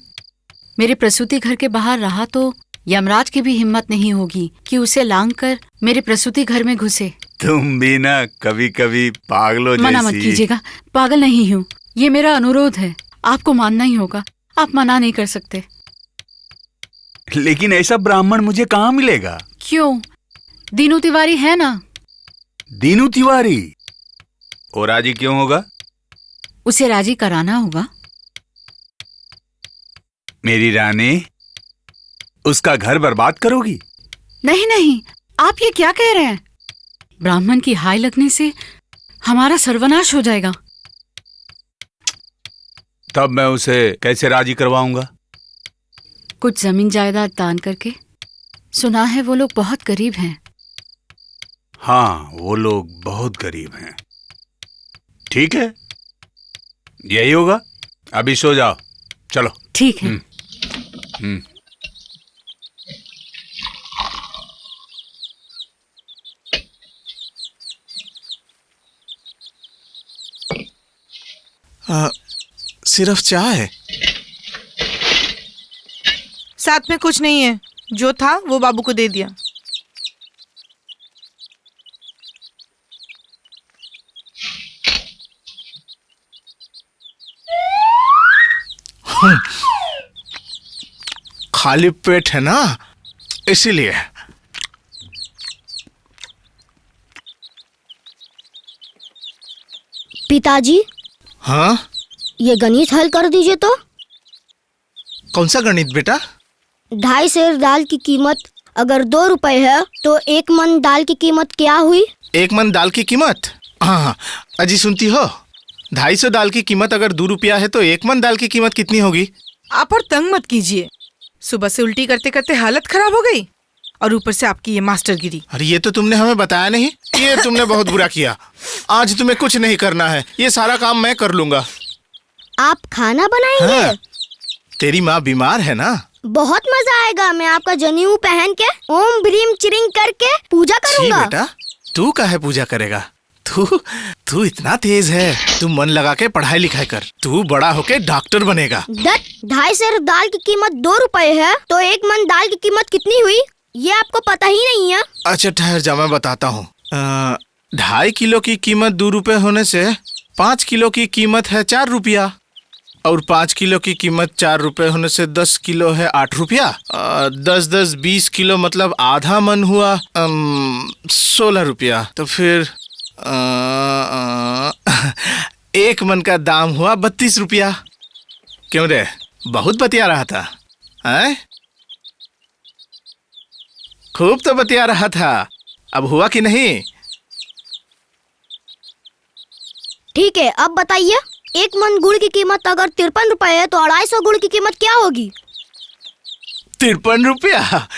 मेरे प्रसूति घर के बाहर रहा तो यमराज की भी हिम्मत नहीं होगी कि उसे लांग कर मेरे प्रसूति घर में घुसे। तुम भी ना कभी कभी पागलों जैसी। मना मत कीजिएगा, पागल नहीं हूँ। ये मेरा अनुरोध है, आपको मानना ही होगा। आप मना नहीं कर सकते। लेकिन ऐसा ब्राह्मण मुझे कहाँ मिलेगा? क्यों? दीनू तिवारी है ना। दीनू तिवारी? और राजी क्यों होगा? उसे राजी कराना होगा। मेरी रानी, उसका घर बर्बाद करोगी? नहीं नहीं, आप ये क्या कह रहे हैं? ब्राह्मण की हाय लगने से हमारा सर्वनाश हो जाएगा। तब मैं उसे कैसे राजी करवाऊंगा? कुछ जमीन जायदाद दान करके। सुना है वो लोग बहुत गरीब हैं। हाँ, वो लोग बहुत गरीब हैं। ठीक है, यही होगा। अभी सो जाओ, चलो। ठीक है। सिर्फ चाय है, साथ में कुछ नहीं है। जो था वो बाबू को दे दिया। खाली पेट है ना, इसीलिए। पिताजी। हाँ? ये गणित हल कर दीजिए तो। कौन सा गणित बेटा? 2.5 सेर दाल की कीमत अगर 2 रुपए है तो 1 मन दाल की कीमत क्या हुई? 1 मन दाल की कीमत? हाँ, अजी सुनती हो? 250 दाल की कीमत अगर 2 रुपया है तो 1 मन दाल की कीमत कितनी होगी? आप और तंग मत कीजिए। सुबह से उल्टी करते करते हालत खराब हो गई और ऊपर से आपकी ये मास्टरगिरी। अरे ये तो तुमने हमें बताया नहीं। ये तुमने बहुत बुरा किया। आज तुम्हें कुछ नहीं करना है, ये सारा काम मैं कर लूंगा। आप खाना बनाएंगे? हाँ, तेरी माँ बीमार है ना। बहुत मजा आएगा। मैं आपका जनेऊ पहन के ओम भ्रीम चिरिंग करके पूजा करूंगा। बेटा, तू काहे पूजा करेगा? तू इतना तेज है। तू मन लगा के पढ़ाई लिखाई कर। तू बड़ा होके डॉक्टर बनेगा। 2.5 सेर दाल की कीमत 2 रुपए है तो 1 मन दाल की कीमत कितनी हुई? ये आपको पता ही नहीं है। अच्छा ठहर जा, मैं बताता हूँ। 2.5 किलो की कीमत 2 रुपए होने से 5 किलो की कीमत है 4 रुपया और 5 किलो की कीमत 4 रुपए होने से 10 किलो है 8 रुपया। 10 20 किलो मतलब आधा मन हुआ 16 रुपया। तो फिर 1 मन का दाम हुआ 32 रुपया। क्यों रे, बहुत बतिया रहा था? हैं? खूब तो बतिया रहा था। अब हुआ कि नहीं? ठीक है, अब बताइए 1 मन गुड़ की कीमत अगर 53 रुपए है तो 250 गुड़ की कीमत क्या होगी? 53 रुपया?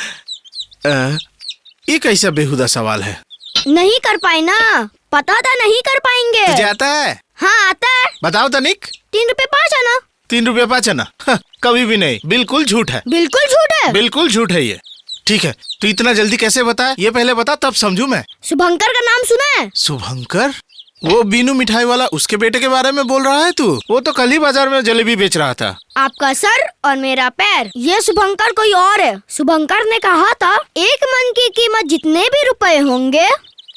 ये कैसा बेहुदा सवाल है? नहीं कर पाए ना। पता था नहीं कर पाएंगे। तुझे आता है? हाँ आता है। बताओ तनिक। 3 रुपए 5 आना। 3 रुपया 5 आना? कभी भी नहीं, बिल्कुल झूठ है। बिल्कुल झूठ है। बिल्कुल झूठ है ये। ठीक है, तू इतना जल्दी कैसे बताया? ये पहले बता तब समझू मैं। शुभंकर का नाम सुना है? शुभंकर? वो बीनू मिठाई वाला, उसके बेटे के बारे में बोल रहा है तू? वो तो कल ही बाजार में जलेबी बेच रहा था। आपका सर और मेरा पैर, ये शुभंकर कोई और है। शुभंकर ने कहा था 1 मन की कीमत जितने भी रुपए होंगे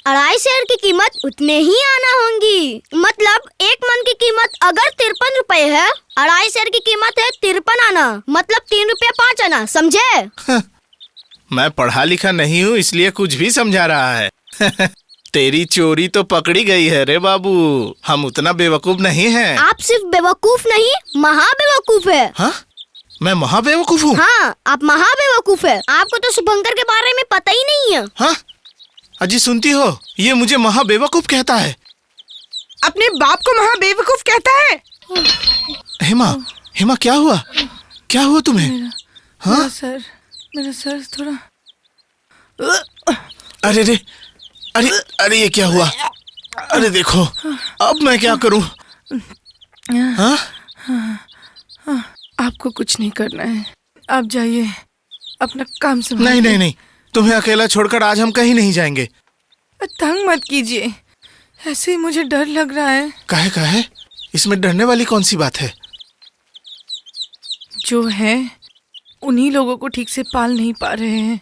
2.5 सेर की कीमत उतने ही आना होंगी। मतलब 1 मन की कीमत अगर 53 रुपए है, 2.5 सेर की कीमत है 53 आना, मतलब 3 रुपया 5 आना। समझे? मैं पढ़ा लिखा नहीं हूँ इसलिए कुछ भी समझा रहा है। तेरी चोरी तो पकड़ी गई है रे बाबू। हम उतना बेवकूफ नहीं हैं। आप सिर्फ बेवकूफ नहीं, महा बेवकूफ है। हाँ? मैं महाबेवकूफ हूँ? हाँ, आप महाबेवकूफ है। आपको तो शुभंकर के बारे में पता ही नहीं है। हाँ अजी सुनती हो, ये मुझे महाबेवकूफ कहता है। अपने बाप को महाबेवकूफ कहता है? हेमा, हेमा क्या हुआ? क्या हुआ तुम्हें? हाँ मेरा सर थोड़ा। अरे रे, अरे अरे ये क्या हुआ? अरे देखो, अब मैं क्या करूं? हाँ? आपको कुछ नहीं करना है, आप जाइए अपना काम संभालिए। नहीं नहीं नहीं, तुम्हें अकेला छोड़कर आज हम कहीं नहीं जाएंगे। तंग मत कीजिए, ऐसे ही मुझे डर लग रहा है। काहे? इसमें डरने वाली कौन सी बात है? जो है उन्हीं लोगों को ठीक से पाल नहीं पा रहे हैं,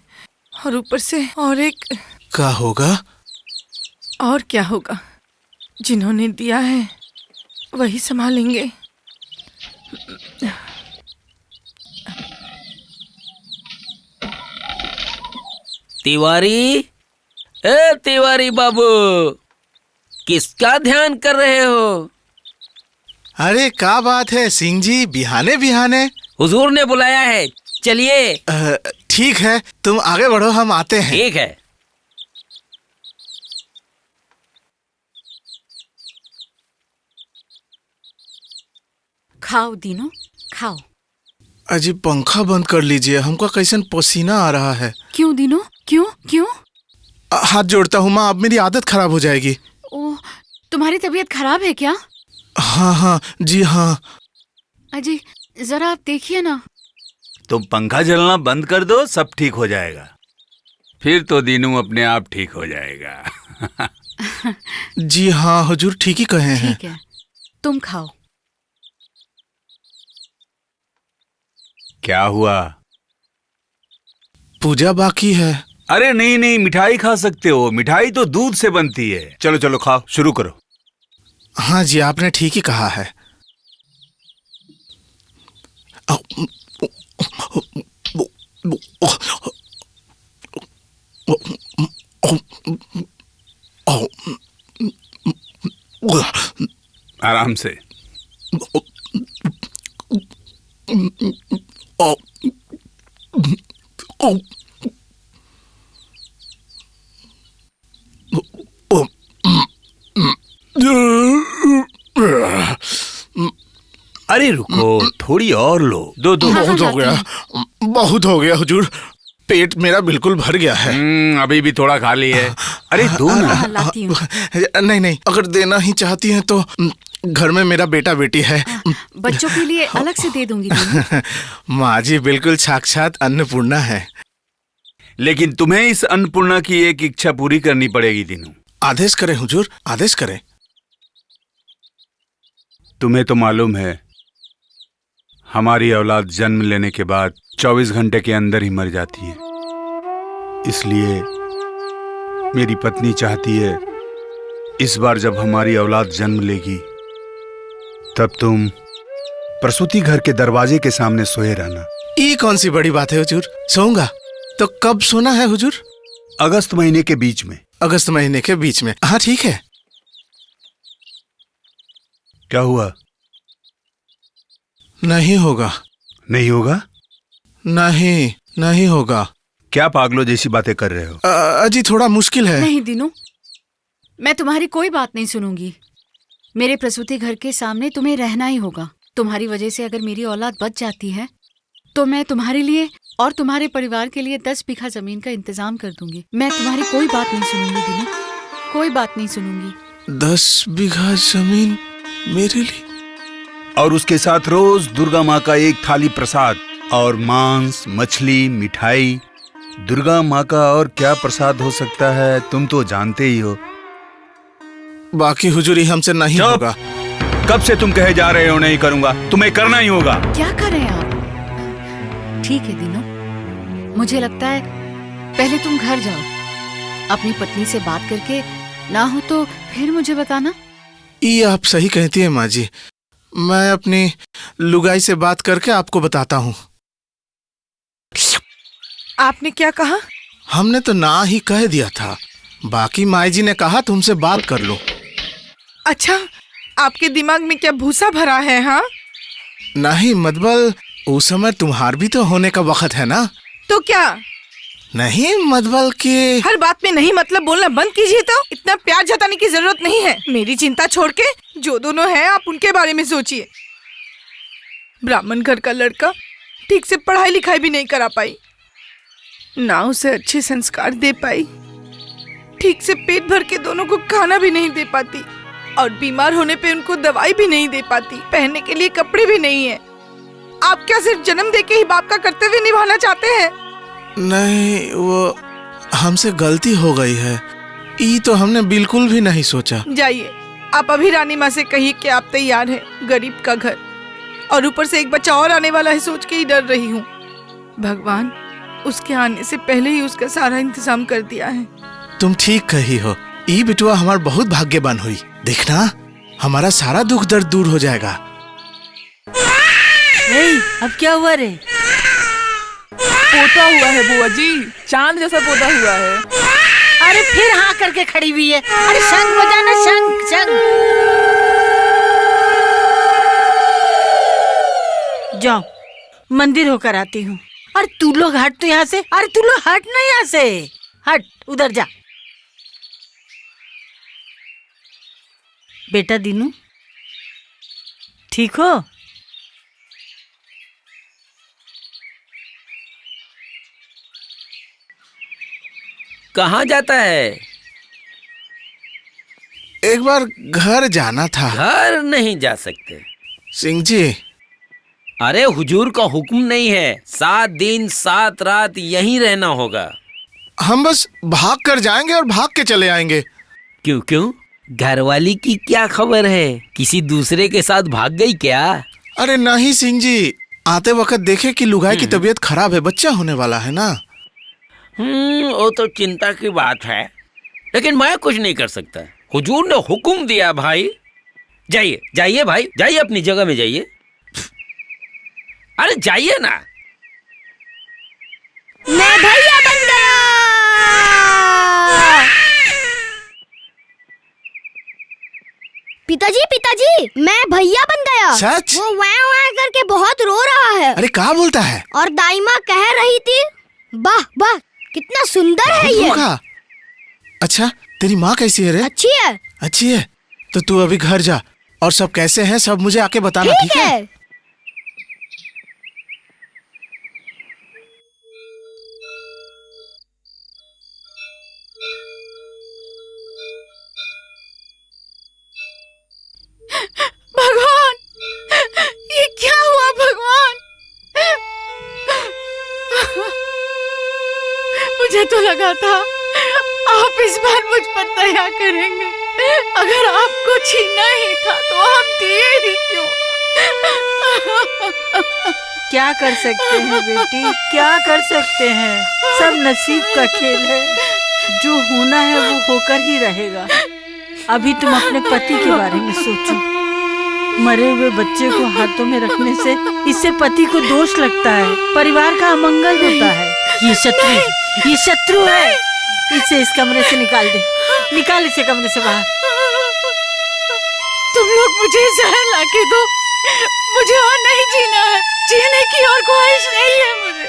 और ऊपर से और एक। क्या होगा? और क्या होगा, जिन्होंने दिया है वही संभालेंगे। तिवारी, ए तिवारी बाबू, किसका ध्यान कर रहे हो? अरे क्या बात है सिंह जी, बिहाने बिहाने? हुजूर ने बुलाया है, चलिए। ठीक है, तुम आगे बढ़ो, हम आते हैं। ठीक है। खाओ दीनू, खाओ। अजी पंखा बंद कर लीजिए, हमको कैसन पसीना आ रहा है। क्यों दीनू, क्यों क्यों? हाथ जोड़ता हूँ माँ, अब मेरी आदत खराब हो जाएगी। ओह, तुम्हारी तबीयत खराब है क्या? हाँ जी हाँ। अजी जरा आप देखिए ना। तुम पंखा चलना बंद कर दो, सब ठीक हो जाएगा। फिर तो दीनू अपने आप ठीक हो जाएगा। जी हाँ हुजूर, ठीक ही कहे हैं। ठीक है, तुम खाओ। क्या हुआ? पूजा बाकी है। अरे नहीं नहीं, मिठाई खा सकते हो, मिठाई तो दूध से बनती है। चलो चलो खाओ, शुरू करो। हाँ जी, आपने ठीक ही कहा है। आराम से। अरे रुको, थोड़ी और लो। दो। बहुत हो गया, बहुत हो गया हुजूर, पेट मेरा बिल्कुल भर गया है। अभी भी थोड़ा खा ली है। अरे दो ना। नहीं नहीं, अगर देना ही चाहती हैं तो घर में मेरा बेटा बेटी है, बच्चों के लिए अलग से दे दूंगी। माँ जी बिल्कुल साक्षात अन्नपूर्णा है। लेकिन तुम्हें इस अन्नपूर्णा की एक इच्छा पूरी करनी पड़ेगी दीनू। आदेश करें हुजूर, आदेश करें। तुम्हें तो मालूम है, हमारी औलाद जन्म लेने के बाद 24 घंटे के अंदर ही मर जाती है। इसलिए मेरी पत्नी चाहती है इस बार जब हमारी औलाद जन्म लेगी तब तुम प्रसूति घर के दरवाजे के सामने सोए रहना। ये कौन सी बड़ी बात है हुजूर, सोऊंगा। तो कब सोना है हुजूर? अगस्त महीने के बीच में। अगस्त महीने के बीच में, हाँ ठीक है। क्या हुआ? नहीं होगा। नहीं होगा? नहीं होगा। क्या पागलों जैसी बातें कर रहे हो? अजी थोड़ा मुश्किल है। नहीं दीनू, मैं तुम्हारी कोई बात नहीं सुनूंगी। मेरे प्रसूति घर के सामने तुम्हें रहना ही होगा। तुम्हारी वजह से अगर मेरी औलाद बच जाती है तो मैं तुम्हारे लिए और तुम्हारे परिवार के लिए 10 बीघा जमीन का इंतजाम कर दूंगी। मैं तुम्हारी कोई बात नहीं सुनूंगी दीनू, कोई बात नहीं सुनूंगी। 10 बीघा जमीन मेरे लिए? और उसके साथ रोज दुर्गा माँ का एक थाली प्रसाद और मांस, मछली, मिठाई। दुर्गा माँ का और क्या प्रसाद हो सकता है, तुम तो जानते ही हो। बाकी हुजूरी हमसे नहीं होगा। कब से तुम कहे जा रहे हो नहीं करूंगा, तुम्हें करना ही होगा। क्या करें आप? ठीक है दीनू, मुझे लगता है पहले तुम घर जाओ, अपनी पत्नी से बात करके, ना हो तो फिर मुझे बताना। ये आप सही कहती है माँ जी, मैं अपनी लुगाई से बात करके आपको बताता हूँ। आपने क्या कहा? हमने तो ना ही कह दिया था, बाकी माई जी ने कहा तुमसे बात कर लो। अच्छा, आपके दिमाग में क्या भूसा भरा है? हाँ नहीं, मतलब उस समय तुम्हार भी तो होने का वक्त है ना। तो क्या नहीं मतलब कि हर बात में नहीं मतलब बोलना बंद कीजिए। तो इतना प्यार जताने की जरूरत नहीं है। मेरी चिंता छोड़ के जो दोनों हैं आप उनके बारे में सोचिए। ब्राह्मण घर का लड़का ठीक से पढ़ाई लिखाई भी नहीं करा पाई, ना उसे अच्छे संस्कार दे पाई, ठीक से पेट भर के दोनों को खाना भी नहीं दे पाती, और बीमार होने पे उनको दवाई भी नहीं दे पाती, पहनने के लिए कपड़े भी नहीं है। आप क्या सिर्फ जन्म देके ही बाप का कर्तव्य निभाना चाहते हैं? नहीं, वो हमसे गलती हो गई है। ये तो हमने बिल्कुल भी नहीं सोचा। जाइए, आप अभी रानी माँ से कहिए कि आप तैयार हैं। गरीब का घर और ऊपर से एक बच्चा और आने वाला है, सोच के ही डर रही हूँ। भगवान उसके आने से पहले ही उसका सारा इंतजाम कर दिया है। तुम ठीक कही हो। ई बिटुआ हमार बहुत भाग्यवान हुई। देखना हमारा सारा दुख दर्द दूर हो जाएगा। अब क्या हुआ रे? पोता हुआ है बुआ जी, चांद जैसा पोता हुआ है। अरे फिर हाँ करके खड़ी हुई है। अरे शंख बजाना, शंख शंख। जाओ मंदिर होकर आती हूँ। अरे तू लोग हट तो यहाँ से। अरे तू लोग हट ना यहाँ से, हट उधर जा। बेटा दीनू ठीक हो? कहाँ जाता है? एक बार घर जाना था। घर नहीं जा सकते सिंह जी। अरे हुजूर का हुक्म नहीं है, 7 दिन 7 रात यहीं रहना होगा। हम बस भाग कर जाएंगे और भाग के चले आएंगे। क्यों क्यों? घरवाली की क्या खबर है? किसी दूसरे के साथ भाग गई क्या? अरे नहीं सिंह जी, आते वक्त देखे कि लुगाई की तबीयत खराब है, बच्चा होने वाला है ना। वो तो चिंता की बात है, लेकिन मैं कुछ नहीं कर सकता। हुजूर ने हुक्म दिया भाई। जाइए जाइए भाई, जाइए अपनी जगह में जाइए। अरे जाइए ना। मैं भैया बन गया। पिताजी पिताजी, मैं भैया बन गया। सच? वो वहाँ वहाँ करके बहुत रो रहा है। अरे क्या बोलता है? और दाई माँ कह रही थी, वाह वाह कितना सुंदर है ये। अच्छा तेरी माँ कैसी है रे? अच्छी है। अच्छी है तो तू अभी घर जा और सब कैसे हैं सब मुझे आके बताना, ठीक है? भगवान ये क्या हुआ भगवान? मुझे तो लगा था आप इस बार मुझ पर दया करेंगे। अगर आपको छीना ही था तो आप दिए ही क्यों? क्या कर सकते हैं बेटी, क्या कर सकते हैं? सब नसीब का खेल है। जो होना है वो होकर ही रहेगा। अभी तुम अपने पति के बारे में सोचो। मरे हुए बच्चे को हाथों में रखने से इससे पति को दोष लगता है, परिवार का अमंगल होता है। ये शत्रु है। इसे इस कमरे से निकाल दे, निकाल इसे कमरे से बाहर। तुम लोग मुझे जहर लाके दो, मुझे और नहीं जीना है, जीने की और ख्वाहिश नहीं है मुझे।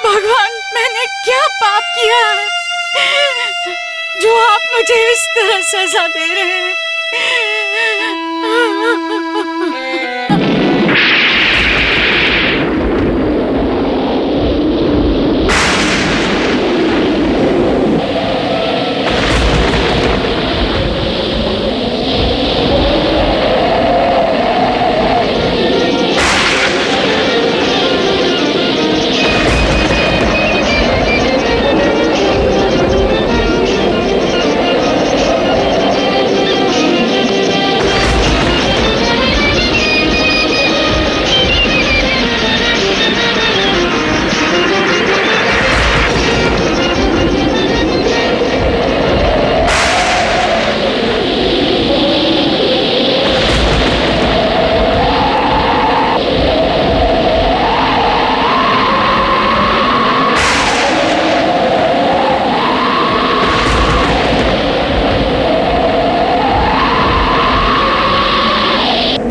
भगवान मैंने क्या पाप किया है जो आप मुझे इस तरह सजा दे रहे हैं?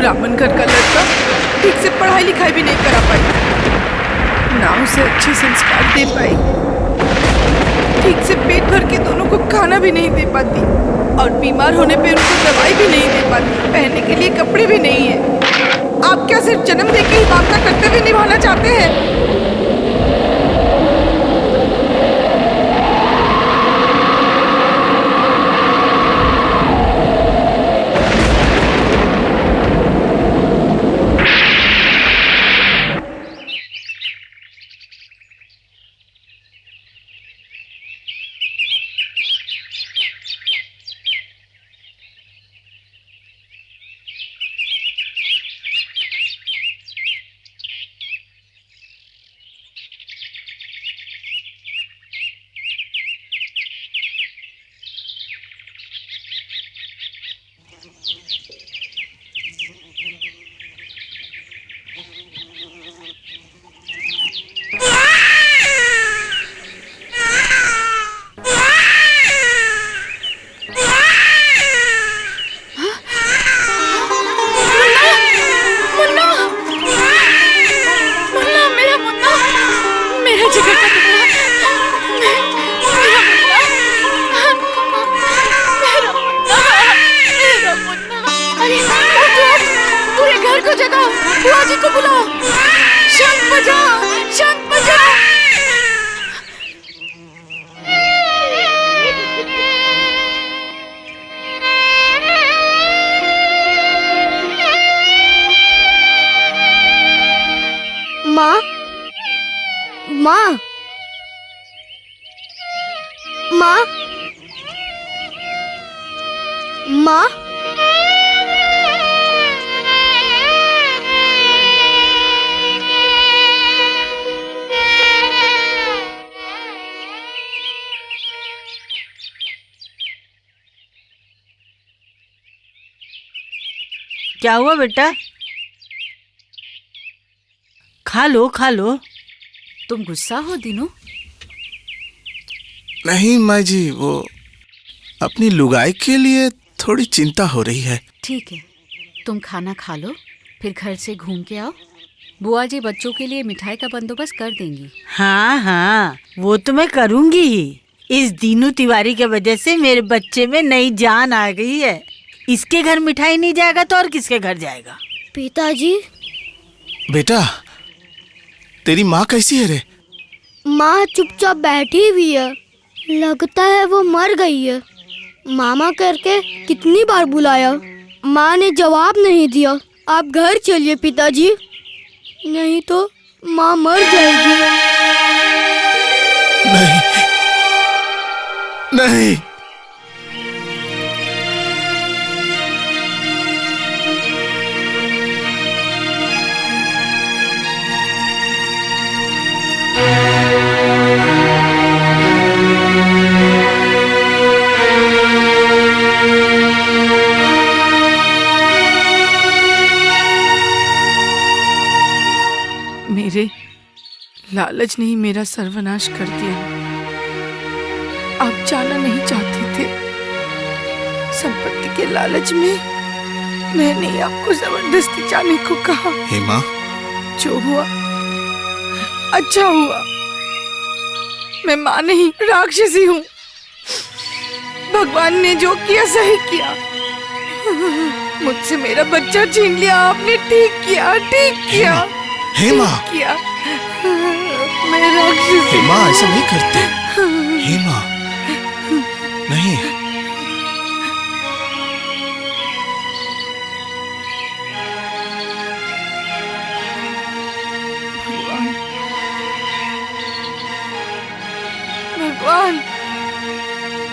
ब्राह्मण घर का लड़का ठीक से पढ़ाई लिखाई भी नहीं करा पाई, ना उसे अच्छे संस्कार दे पाई, ठीक से पेट भर के दोनों को खाना भी नहीं दे पाती और बीमार होने पे उनको दवाई भी नहीं दे पाती, पहनने के लिए कपड़े भी नहीं है। आप क्या सिर्फ जन्म देके ही बात ना करते हुए निभाना चाहते हैं? माँ, माँ, माँ, माँ, क्या हुआ बेटा? खा लो खा लो। तुम गुस्सा हो दिनों? नहीं माँ जी, वो अपनी लुगाई के लिए थोड़ी चिंता हो रही है। ठीक है, तुम खाना खा लो, फिर घर से घूम के आओ। बुआ जी बच्चों के लिए मिठाई का बंदोबस्त कर देंगी। हाँ हाँ, वो तो मैं करूँगी ही। इस दीनू तिवारी के वजह से मेरे बच्चे में नई जान आ गई है। इसके घर मिठाई नहीं जाएगा तो और किसके घर जाएगा? पिताजी। बेटा, तेरी माँ कैसी है रे? माँ चुपचाप बैठी हुई है, लगता है वो मर गई है। मामा करके कितनी बार बुलाया, माँ ने जवाब नहीं दिया। आप घर चलिए पिताजी, नहीं तो माँ मर जाएगी। नहीं, नहीं। मेरे लालच ने ही मेरा सर्वनाश कर दिया। आप जाना नहीं चाहते थे, संपत्ति के लालच में मैंने आपको जबरदस्ती जाने को कहा। हेमा, जो हुआ अच्छा हुआ। मैं माँ नहीं, राक्षसी हूँ। भगवान ने जो किया सही किया। मुझसे मेरा बच्चा छीन लिया आपने, ठीक किया, ठीक किया। हेमा, किया। मैं राक्षसी। हेमा, ऐसा नहीं करते। हेमा, नहीं। भगवान,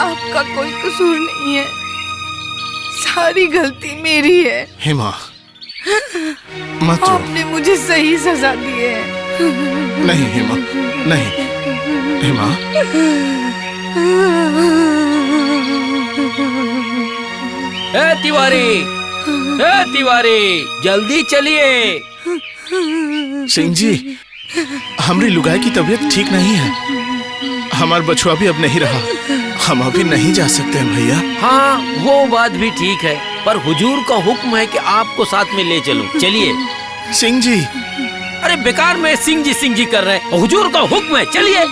आपका कोई कसूर नहीं है, सारी गलती मेरी है। हेमा, मत रो। आपने मुझे सही सजा दी है। नहीं हेमा, नहीं। हेमा, तिवारी, तिवारी, जल्दी चलिए। सिंह जी, हमारी लुगाई की तबीयत ठीक नहीं है। हमारा बछुआ भी अब नहीं रहा, हम अभी नहीं जा सकते हैं भैया। हाँ, वो बात भी ठीक है। पर हुजूर का हुक्म है कि आपको साथ में ले चलूं। चलिए। सिंह जी। अरे बेकार में सिंह जी कर रहे हैं, हुजूर का हुक्म है, चलिए।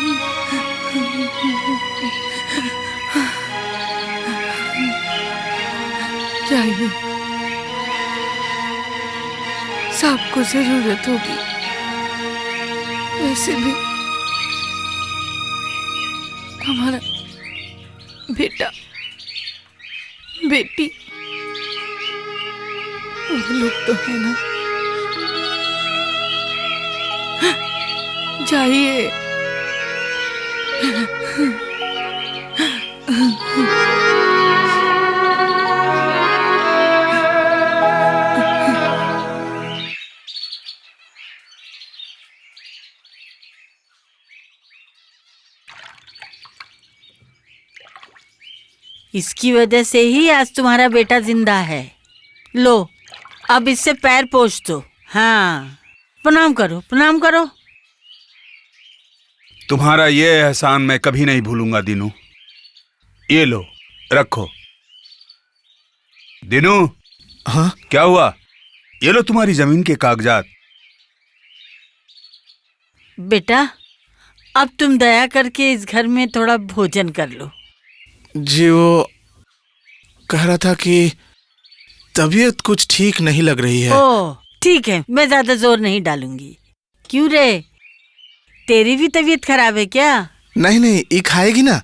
जाइए, साहब को जरूरत होगी। वैसे भी हमारा बेटा बेटी वो लोग तो है ना। जाइए। इसकी वजह से ही आज तुम्हारा बेटा जिंदा है। लो, अब इससे पैर पोंछ दो। हाँ, प्रणाम करो, प्रणाम करो। तुम्हारा ये एहसान मैं कभी नहीं भूलूंगा दीनू। ये लो, रखो। दीनू। हाँ? क्या हुआ? ये लो तुम्हारी जमीन के कागजात। बेटा, अब तुम दया करके इस घर में थोड़ा भोजन कर लो। जी, वो कह रहा था कि तबीयत कुछ ठीक नहीं लग रही है। ओह, ठीक है, मैं ज्यादा जोर नहीं डालूंगी। क्यों रे, तेरी भी तबीयत खराब है क्या? नहीं नहीं, ये खाएगी ना,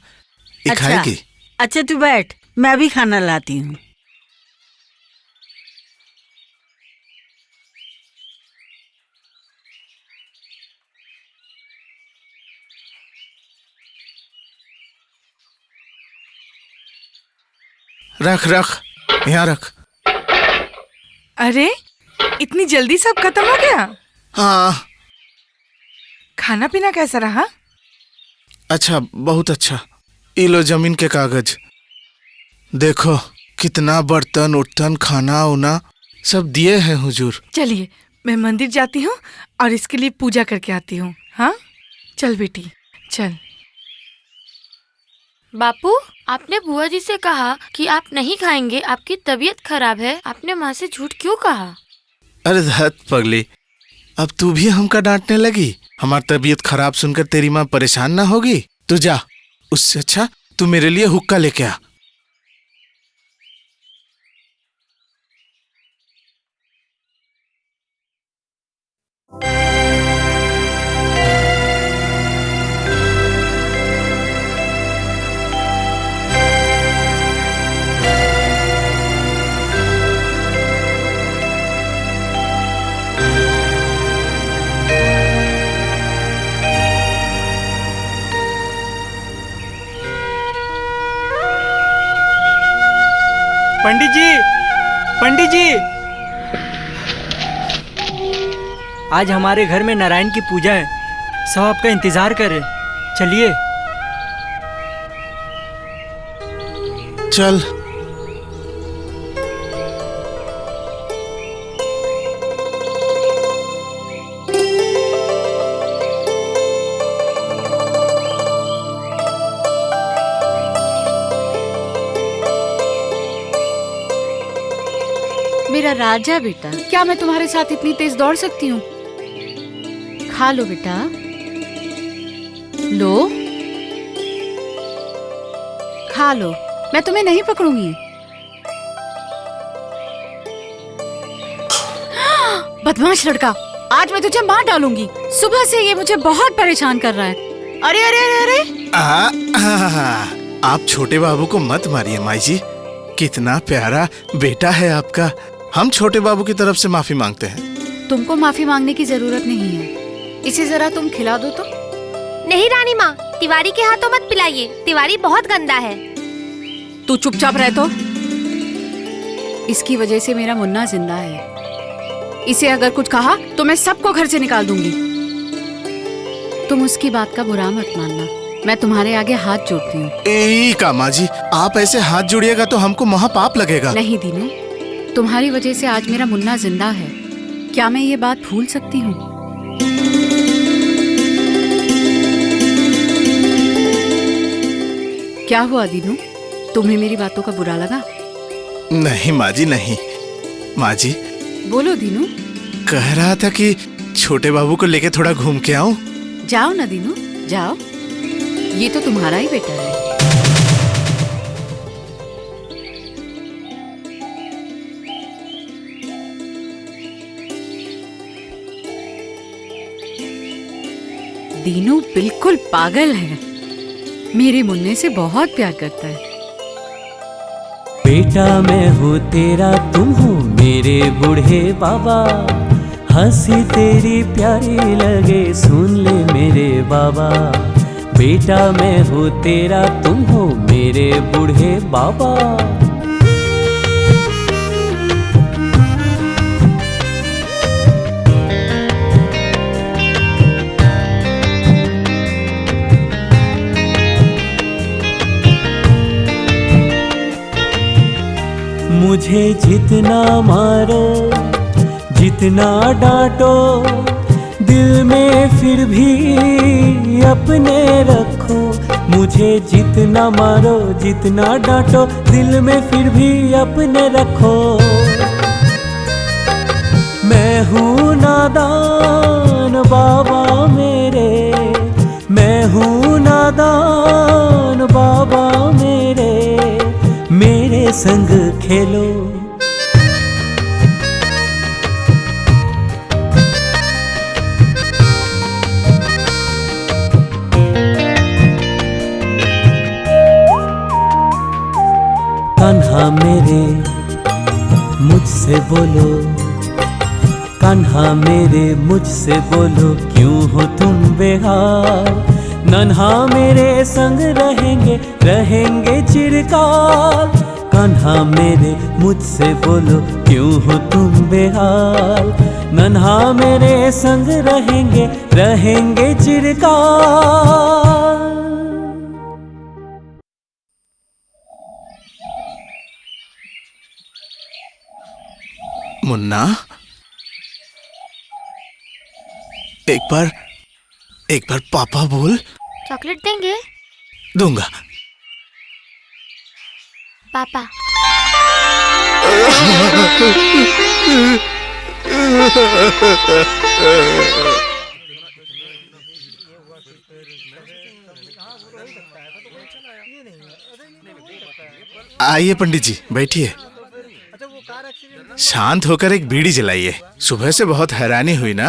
ये खाएगी। अच्छा तू बैठ, मैं भी खाना लाती हूँ। रख रख, यहाँ रख। अरे, इतनी जल्दी सब खत्म हो गया? हाँ। खाना पीना कैसा रहा? अच्छा, बहुत अच्छा। ये लो जमीन के कागज। देखो कितना बर्तन उर्तन खाना उना सब दिए हैं हुजूर। चलिए, मैं मंदिर जाती हूँ और इसके लिए पूजा करके आती हूँ। हाँ, चल बेटी, चल। बापू, आपने बुआ जी से कहा कि आप नहीं खाएंगे, आपकी तबीयत खराब है। आपने माँ से झूठ क्यों कहा? अरे धत पगली, अब तू भी हमका डांटने लगी। हमारी तबीयत खराब सुनकर तेरी माँ परेशान ना होगी? तू जा, उससे अच्छा तू मेरे लिए हुक्का लेके आ। पंडित जी, पंडित जी, आज हमारे घर में नारायण की पूजा है। सब आपका इंतजार कर रहे। चलिए। चल। मेरा राजा बेटा, क्या मैं तुम्हारे साथ इतनी तेज दौड़ सकती हूँ? खा लो बेटा, लो, खा लो, मैं तुम्हें नहीं पकड़ूंगी। बदमाश लड़का, आज मैं तुझे मार डालूंगी। सुबह से ये मुझे बहुत परेशान कर रहा है। अरे अरे अरे अरे, आप छोटे बाबू को मत मारिए माई जी। कितना प्यारा बेटा है आपका। हम छोटे बाबू की तरफ से माफी मांगते हैं। तुमको माफी मांगने की जरूरत नहीं है। इसे जरा तुम खिला दो तो। नहीं रानी माँ, तिवारी के हाथों मत पिलाइए, तिवारी बहुत गंदा है। तू चुपचाप रह तो। इसकी वजह से मेरा मुन्ना जिंदा है। इसे अगर कुछ कहा तो मैं सबको घर से निकाल दूंगी। तुम उसकी बात का बुरा मत मानना, मैं तुम्हारे आगे हाथ जोड़ती हूँ। का माँ जी, आप ऐसे हाथ जोड़िएगा तो हमको महापाप लगेगा। नहीं दीनू, तुम्हारी वजह से आज मेरा मुन्ना जिंदा है। क्या मैं ये बात भूल सकती हूँ? क्या हुआ दीनू, तुम्हें मेरी बातों का बुरा लगा? नहीं माँ जी, नहीं। माँ जी, बोलो दीनू। कह रहा था कि छोटे बाबू को लेके थोड़ा घूम के आऊं। जाओ ना दीनू, जाओ। ये तो तुम्हारा ही बेटा है। दीनू बिल्कुल पागल है, मेरे मुन्ने से बहुत प्यार करता है। बेटा मैं हूँ तेरा, तुम हो मेरे बूढ़े बाबा। हंसी तेरी प्यारी लगे, सुन ले मेरे बाबा। बेटा मैं हूँ तेरा, तुम हो मेरे बूढ़े बाबा। मुझे जितना मारो, जितना डांटो, दिल में फिर भी अपने रखो। मुझे जितना मारो, जितना डांटो, दिल में फिर भी अपने रखो। मैं हूँ नादान बाबा मेरे, मैं हूँ नादान बाबा मेरे। मेरे संग खेलो। कान्हा मेरे मुझसे बोलो, कान्हा मेरे मुझसे बोलो, क्यों हो तुम बेहाल। नन्हा मेरे संग रहेंगे, रहेंगे चिरकाल। कान्हा मेरे मुझसे बोलो, क्यों हो तुम बेहाल। नन्हा मेरे संग रहेंगे, रहेंगे चिरकाल। मुन्ना, एक बार पापा बोल। चॉकलेट देंगे? दूंगा। पापा। आइए पंडित जी, बैठिए। शांत होकर एक बीड़ी जलाइए। सुबह से बहुत हैरानी हुई ना।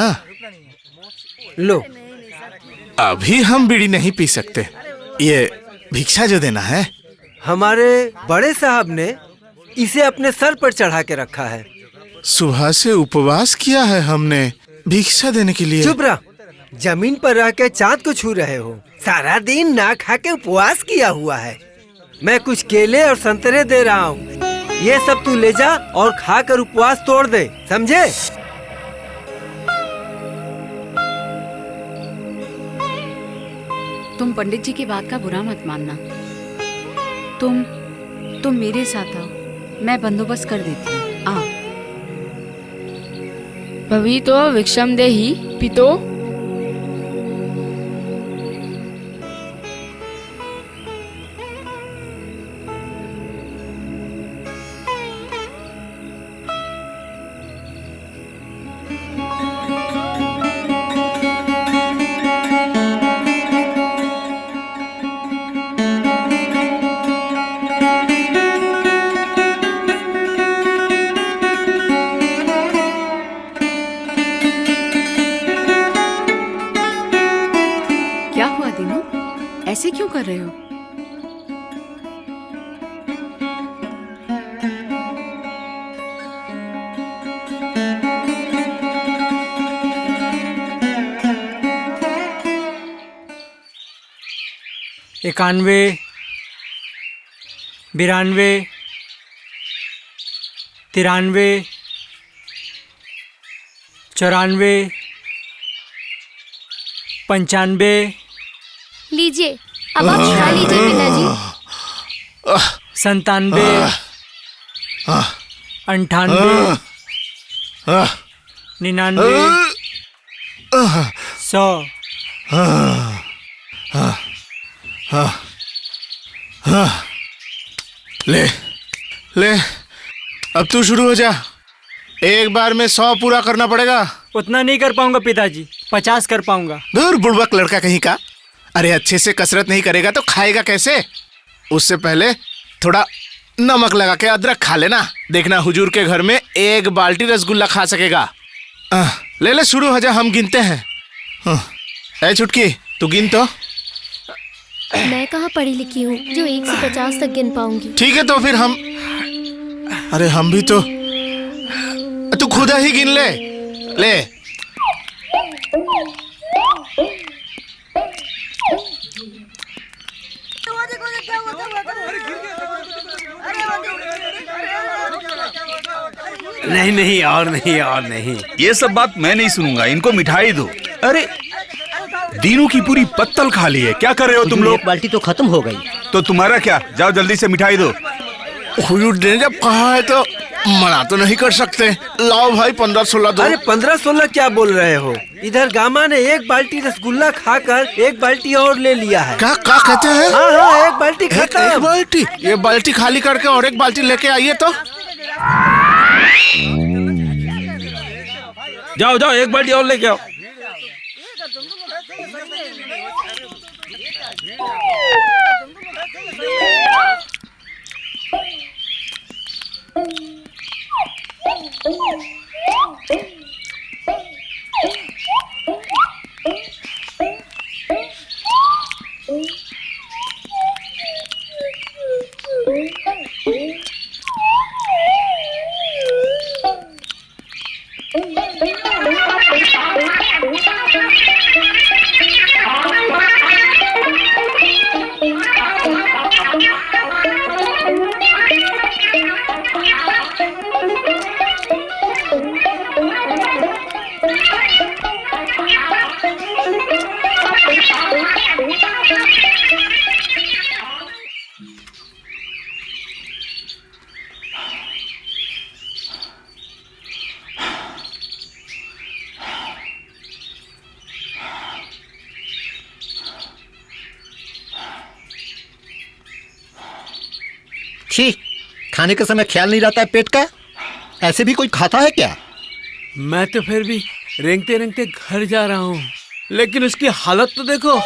लो, अभी हम बीड़ी नहीं पी सकते, ये भिक्षा जो देना है। हमारे बड़े साहब ने इसे अपने सर पर चढ़ा के रखा है। सुबह से उपवास किया है हमने भिक्षा देने के लिए। चुप रह, जमीन पर रह के चाँद को छू रहे हो। सारा दिन ना खा के उपवास किया हुआ है। मैं कुछ केले और संतरे दे रहा हूँ, ये सब तू ले जा और खाकर उपवास तोड़ दे, समझे? तुम पंडित जी की बात का बुरा मत मानना। तुम मेरे साथ आओ, मैं बंदोबस्त कर देती हूँ। आओ। भवितो विक्षम देहि पितो। ऐसे क्यों कर रहे हो? इक्यानवे, 92, 93, 94, 95। लीजिए, अब आप खा लीजिए पिताजी। 97, 98, 99, 100। ले ले अब तू शुरू हो जा। एक बार में 100 पूरा करना पड़ेगा। उतना नहीं कर पाऊंगा पिताजी, 50 कर पाऊंगा। दूर बुड़बक लड़का कहीं का। अरे अच्छे से कसरत नहीं करेगा तो खाएगा कैसे? उससे पहले थोड़ा नमक लगा के अदरक खा लेना। देखना हुजूर के घर में 1 बाल्टी रसगुल्ला खा सकेगा। ले ले शुरू हो जा, हम गिनते हैं। ए छुटकी तू गिन तो। मैं कहाँ पढ़ी लिखी हूँ जो 1 से 50 तक गिन पाऊंगी। ठीक है तो फिर हम, अरे हम भी तो, तू खुद ही गिन ले। ले नहीं नहीं और नहीं और नहीं, ये सब बात मैं नहीं सुनूंगा। इनको मिठाई दो। अरे दीनू की पूरी पत्तल खा ली है, क्या कर रहे हो तुम लोग? एक बाल्टी तो खत्म हो गई। तो तुम्हारा क्या? जाओ जल्दी से मिठाई दो। हुजूर ने जब कहा है तो मना तो नहीं कर सकते। लाओ भाई 15-16 दो। अरे 15-16 क्या बोल रहे हो? इधर गामा ने 1 बाल्टी रसगुल्ला खाकर 1 बाल्टी और ले लिया है। क्या कहते हैं? हाँ 1 बाल्टी खत्म। एक बाल्टी? ये बाल्टी खाली करके और 1 बाल्टी लेके आइए तो। जाओ जाओ 1 बाल्टी और लेके आओ। छी, खाने के समय ख्याल नहीं रहता है पेट का। ऐसे भी कोई खाता है क्या? मैं तो फिर भी रेंगते रेंगते घर जा रहा हूँ, लेकिन उसकी हालत तो देखो।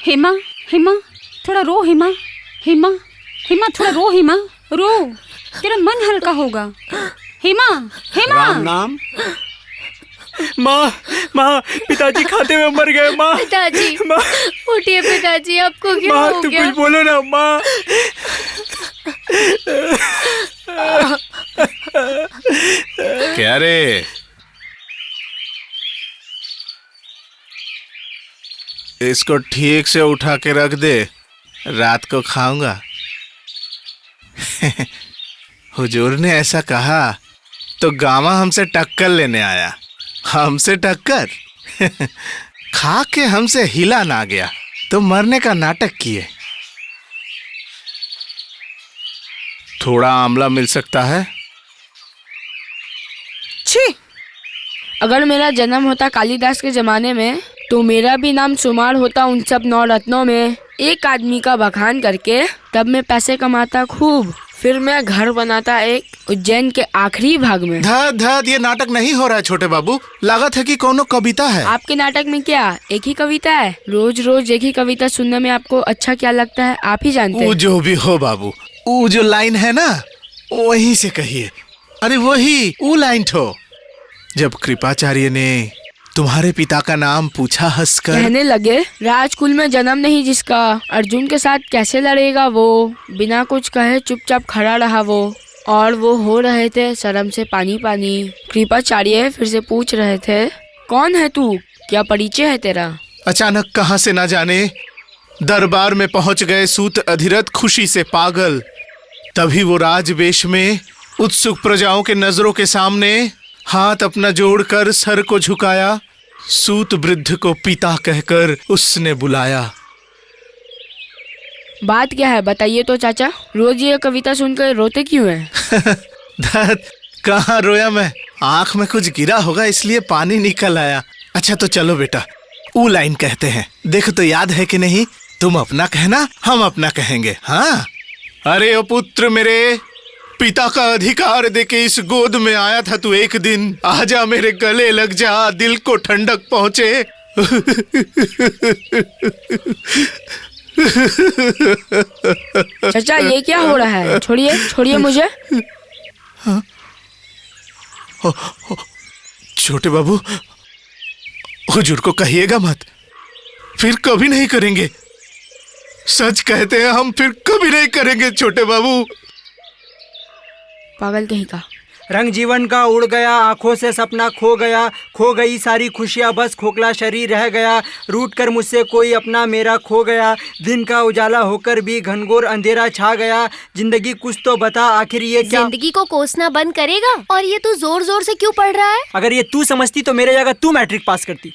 हेमा, हेमा, थोड़ा रो हेमा, हेमा, हेमा थोड़ा रो हेमा, रो, तेरा मन हल्का होगा। हेमा, हेमा। राम नाम। माँ, माँ, पिताजी खाते हुए मर गए। माँ, पिताजी, माँ, उठिए पिताजी, आपको क्या माँ, हो तुम गया? कुछ बोलो ना माँ। क्या रे? इसको ठीक से उठा के रख दे, रात को खाऊंगा। हुजूर ने ऐसा कहा तो गामा हमसे टक्कर लेने आया। हमसे टक्कर? खा के हमसे हिला ना गया तो मरने का नाटक किए। थोड़ा आंवला मिल सकता है? छी, अगर मेरा जन्म होता कालिदास के जमाने में तो मेरा भी नाम शुमार होता उन सब 9 रत्नों में। एक आदमी का बखान करके तब मैं पैसे कमाता खूब, फिर मैं घर बनाता एक उज्जैन के आखिरी भाग में। धत धत, ये नाटक नहीं हो रहा है छोटे बाबू। लागत है कि कोनो कविता है। आपके नाटक में क्या एक ही कविता है? रोज रोज एक ही कविता सुनने में आपको अच्छा क्या लगता है आप ही जानते वो हैं। जो भी हो बाबू, वो जो लाइन है ना वहीं से कहिए। अरे वही वो लाइन ठो जब कृपाचार्य ने तुम्हारे पिता का नाम पूछा हंसकर। कहने लगे राजकुल में जन्म नहीं जिसका, अर्जुन के साथ कैसे लड़ेगा वो। बिना कुछ कहे चुपचाप खड़ा रहा वो, और वो हो रहे थे शर्म से पानी पानी। कृपाचार्य फिर से पूछ रहे थे कौन है तू, क्या परिचय है तेरा। अचानक कहां से न जाने दरबार में पहुंच गए सूत अधिरथ खुशी से पागल। तभी वो राजवेश में उत्सुक प्रजाओं के नजरों के सामने हाथ अपना जोड़कर सर को झुकाया। सूत वृद्ध को पिता कहकर उसने बुलाया। बात क्या है बताइए तो चाचा, रोज ये कविता सुनकर रोते क्यों हैं? धत, कहाँ रोया मैं, आंख में कुछ गिरा होगा इसलिए पानी निकल आया। अच्छा तो चलो बेटा, वो लाइन कहते हैं, देखो तो याद है कि नहीं? तुम अपना कहना, हम अपना कहेंगे। हाँ, अरे ओ पुत्र मेरे, पिता का अधिकार देके इस गोद में आया था तू एक दिन, आजा मेरे गले लग जा, दिल को ठंडक पहुंचे। चाचा ये क्या हो रहा है? छोड़िए छोड़िए मुझे। हाँ? छोटे बाबू, हुजूर को कहिएगा मत, फिर कभी नहीं करेंगे। सच कहते हैं हम, फिर कभी नहीं करेंगे छोटे बाबू। पागल कहीं का। रंग जीवन का उड़ गया, आंखों से सपना खो गया, खो गई सारी खुशियां, बस खोखला शरीर रह गया, रूठ कर मुझसे कोई अपना मेरा खो गया, दिन का उजाला होकर भी घनघोर अंधेरा छा गया, जिंदगी कुछ तो बता आखिर ये क्या। जिंदगी को कोसना बंद करेगा? और ये तू जोर जोर से क्यों पढ़ रहा है? अगर ये तू समझती तो मेरे जगह तू मैट्रिक पास करती।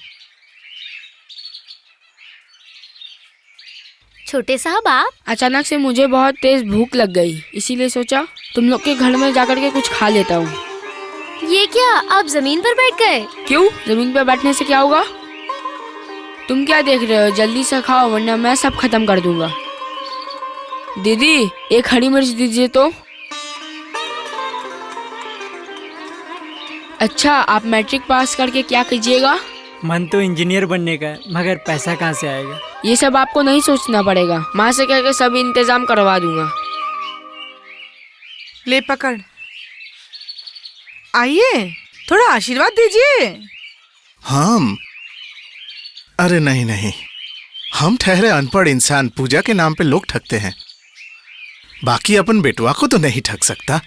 छोटे साहब आप? अचानक से मुझे बहुत तेज भूख लग गई, इसीलिए सोचा तुम लोग के घर में जाकर के कुछ खा लेता हूँ। ये क्या, आप जमीन पर बैठ गए? क्यों? जमीन पर बैठने से क्या होगा? तुम क्या देख रहे हो? जल्दी से खाओ वरना मैं सब खत्म कर दूंगा। दीदी एक हरी मिर्च दीजिए तो। अच्छा, आप मैट्रिक पास करके क्या कीजिएगा? मन तो इंजीनियर बनने का है, मगर पैसा कहाँ से आएगा? ये सब आपको नहीं सोचना पड़ेगा, माँ से कह के सब इंतजाम करवा दूंगा। ले पकड़, आइए थोड़ा आशीर्वाद दीजिए। हम? अरे नहीं नहीं, हम ठहरे अनपढ़ इंसान, पूजा के नाम पे लोग ठगते हैं, बाकी अपन बेटवा को तो नहीं ठग सकता।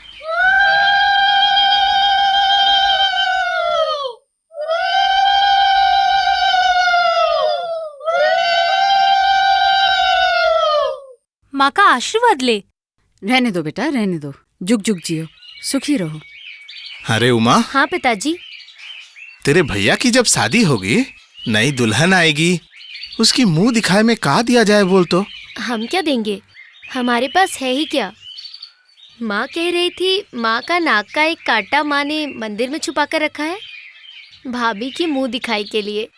माँ का आशीर्वाद ले। रहने दो बेटा, रहने दो, जुग जुग जियो, सुखी रहो। अरे उमा। हाँ पिताजी। तेरे भैया की जब शादी होगी, नई दुल्हन आएगी, उसकी मुंह दिखाए में का दिया जाए बोल तो? हम क्या देंगे, हमारे पास है ही क्या। माँ कह रही थी माँ का नाक का एक कांटा माँ ने मंदिर में छुपा कर रखा है, भाभी की मुंह दिखाई के लिए।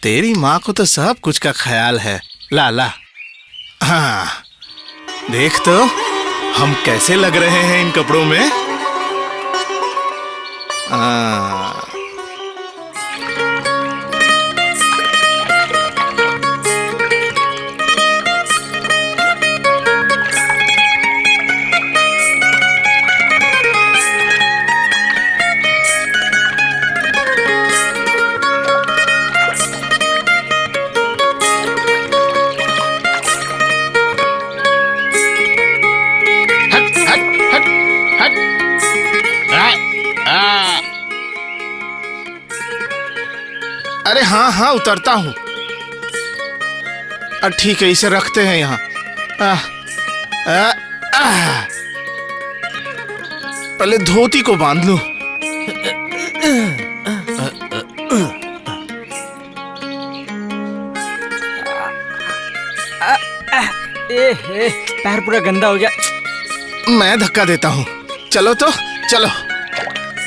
तेरी माँ को तो सब कुछ का ख्याल है। ला ला। हाँ, देख तो हम कैसे लग रहे हैं इन कपड़ों में। अरे हाँ हाँ, उतरता हूँ। ठीक है, इसे रखते हैं यहाँ। पहले धोती को बांध लूं। पैर पूरा गंदा हो गया। मैं धक्का देता हूँ। चलो तो, चलो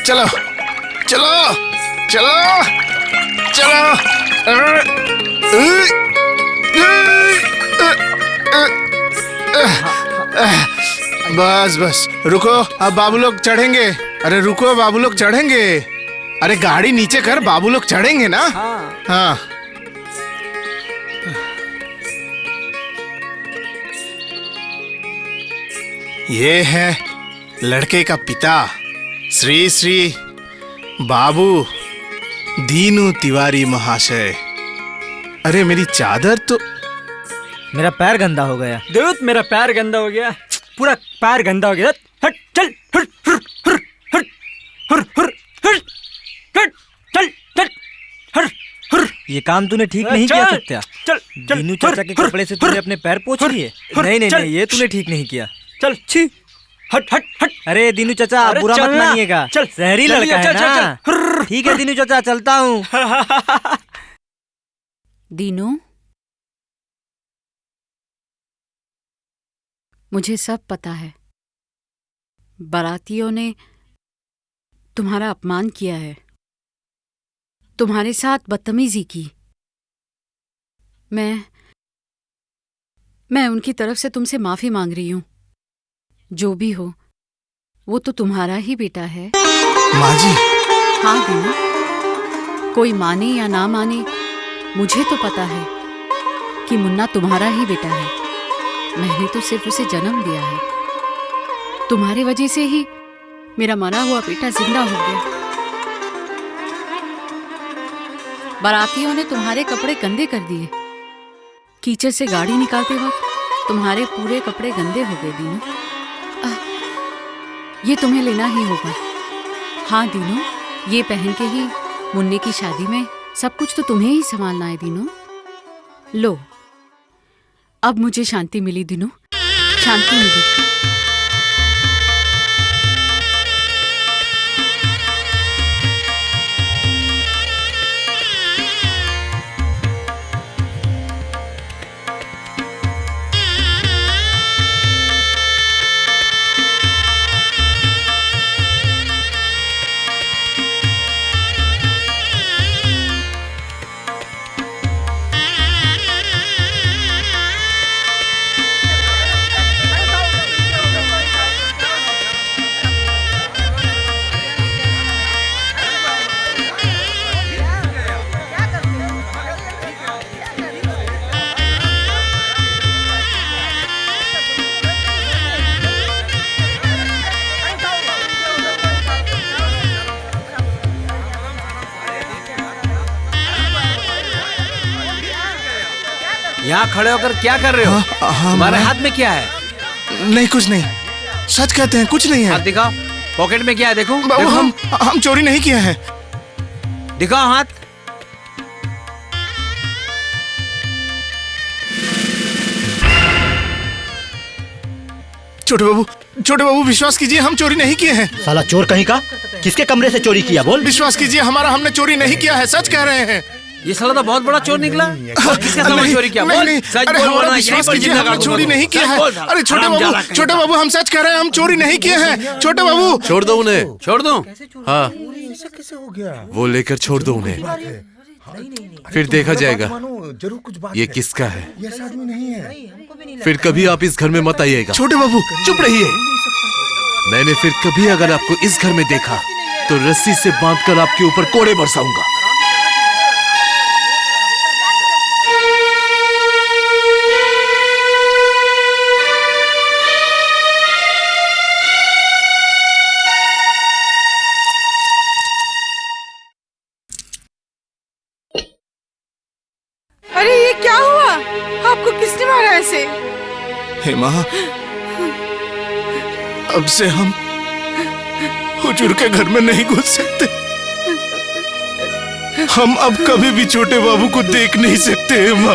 चलो चलो चलो चलो। बस बस, रुको, अब बाबू लोग चढ़ेंगे। अरे रुको, बाबू लोग चढ़ेंगे। अरे गाड़ी नीचे कर, बाबू लोग चढ़ेंगे ना। हाँ। ये है लड़के का पिता, श्री श्री बाबू दीनू तिवारी महाशय। अरे मेरी चादर तो। मेरा पैर गंदा हो गया। दूत, मेरा पैर गंदा हो गया, पूरा पैर गंदा हो गया। हट चल, हट हट हट हट हट हट हट हट चल चल हट हट। ये काम तूने ठीक नहीं किया सत्या। चल चल, दीनू चाचा के कपड़े से तूने अपने पैर पोंछ लिए। नहीं नहीं नहीं, ये तूने ठीक नहीं किया। चल छी, हट हट हट। अरे दीनू चाचा, आप बुरा मत मानिएगा, शहरी लड़का है ना। ठीक है दीनू चाचा, चलता हूँ। दीनू, मुझे सब पता है। बारातियों ने तुम्हारा अपमान किया है, तुम्हारे साथ बदतमीजी की। मैं उनकी तरफ से तुमसे माफी मांग रही हूँ। जो भी हो, वो तो तुम्हारा ही बेटा है। माँ जी। हाँ दीनू, कोई माने या ना माने, मुझे तो पता है कि मुन्ना तुम्हारा ही बेटा है। मैंने तो सिर्फ उसे जन्म दिया है। तुम्हारी वजह से ही मेरा मरा हुआ बेटा जिंदा हो गया। बारातियों ने तुम्हारे कपड़े गंदे कर दिए। कीचड़ से गाड़ी निकालते वक्त तुम्हारे पूरे कपड़े गंदे हो गए दीनू। ये तुम्हें लेना ही होगा। हाँ दीनू, ये पहन के ही मुन्ने की शादी में सब कुछ तो तुम्हें ही संभालना है दीनू। लो, अब मुझे शांति मिली दीनू, शांति मिली। यहाँ खड़े होकर क्या कर रहे हो? हमारे हाथ में क्या है? नहीं, कुछ नहीं। सच कहते हैं, कुछ नहीं है। हाथ दिखाओ। पॉकेट में क्या है? देखो। बाबू, हम चोरी नहीं किए हैं। दिखाओ हाथ। छोटे बाबू विश्वास कीजिए, हम चोरी नहीं किए हैं। साला चोर कहीं का। किसके कमरे से चोरी किया? बोल। विश्वास कीजिए, हमने चोरी नहीं किया है। सच कह रहे हैं। ये साला तो बहुत बड़ा चोर निकला। किसका सामान चोरी किया? बोल। सच बोल, वरना यहीं पर जिंदा काट दूंगा। चोरी नहीं किया है। अरे छोटे बाबू हम सच कह रहे हैं, हम चोरी नहीं किए हैं। छोटे बाबू। छोड़ दो उन्हें। छोड़ दो। हाँ, वो लेकर छोड़ दो उन्हें, फिर देखा जाएगा ये किसका है। फिर कभी आप इस घर में मत आइएगा। छोटे बाबू चुप रहिए। मैंने फिर कभी अगर आपको इस घर में देखा तो रस्सी से बांधकर आपके ऊपर कोड़े बरसाऊंगा। अरे ये क्या हुआ? आपको किसने मारा ऐसे? हेमा, अब से हम हुजूर के घर में नहीं घुस सकते। हम अब कभी भी छोटे बाबू को देख नहीं सकते। हेमा,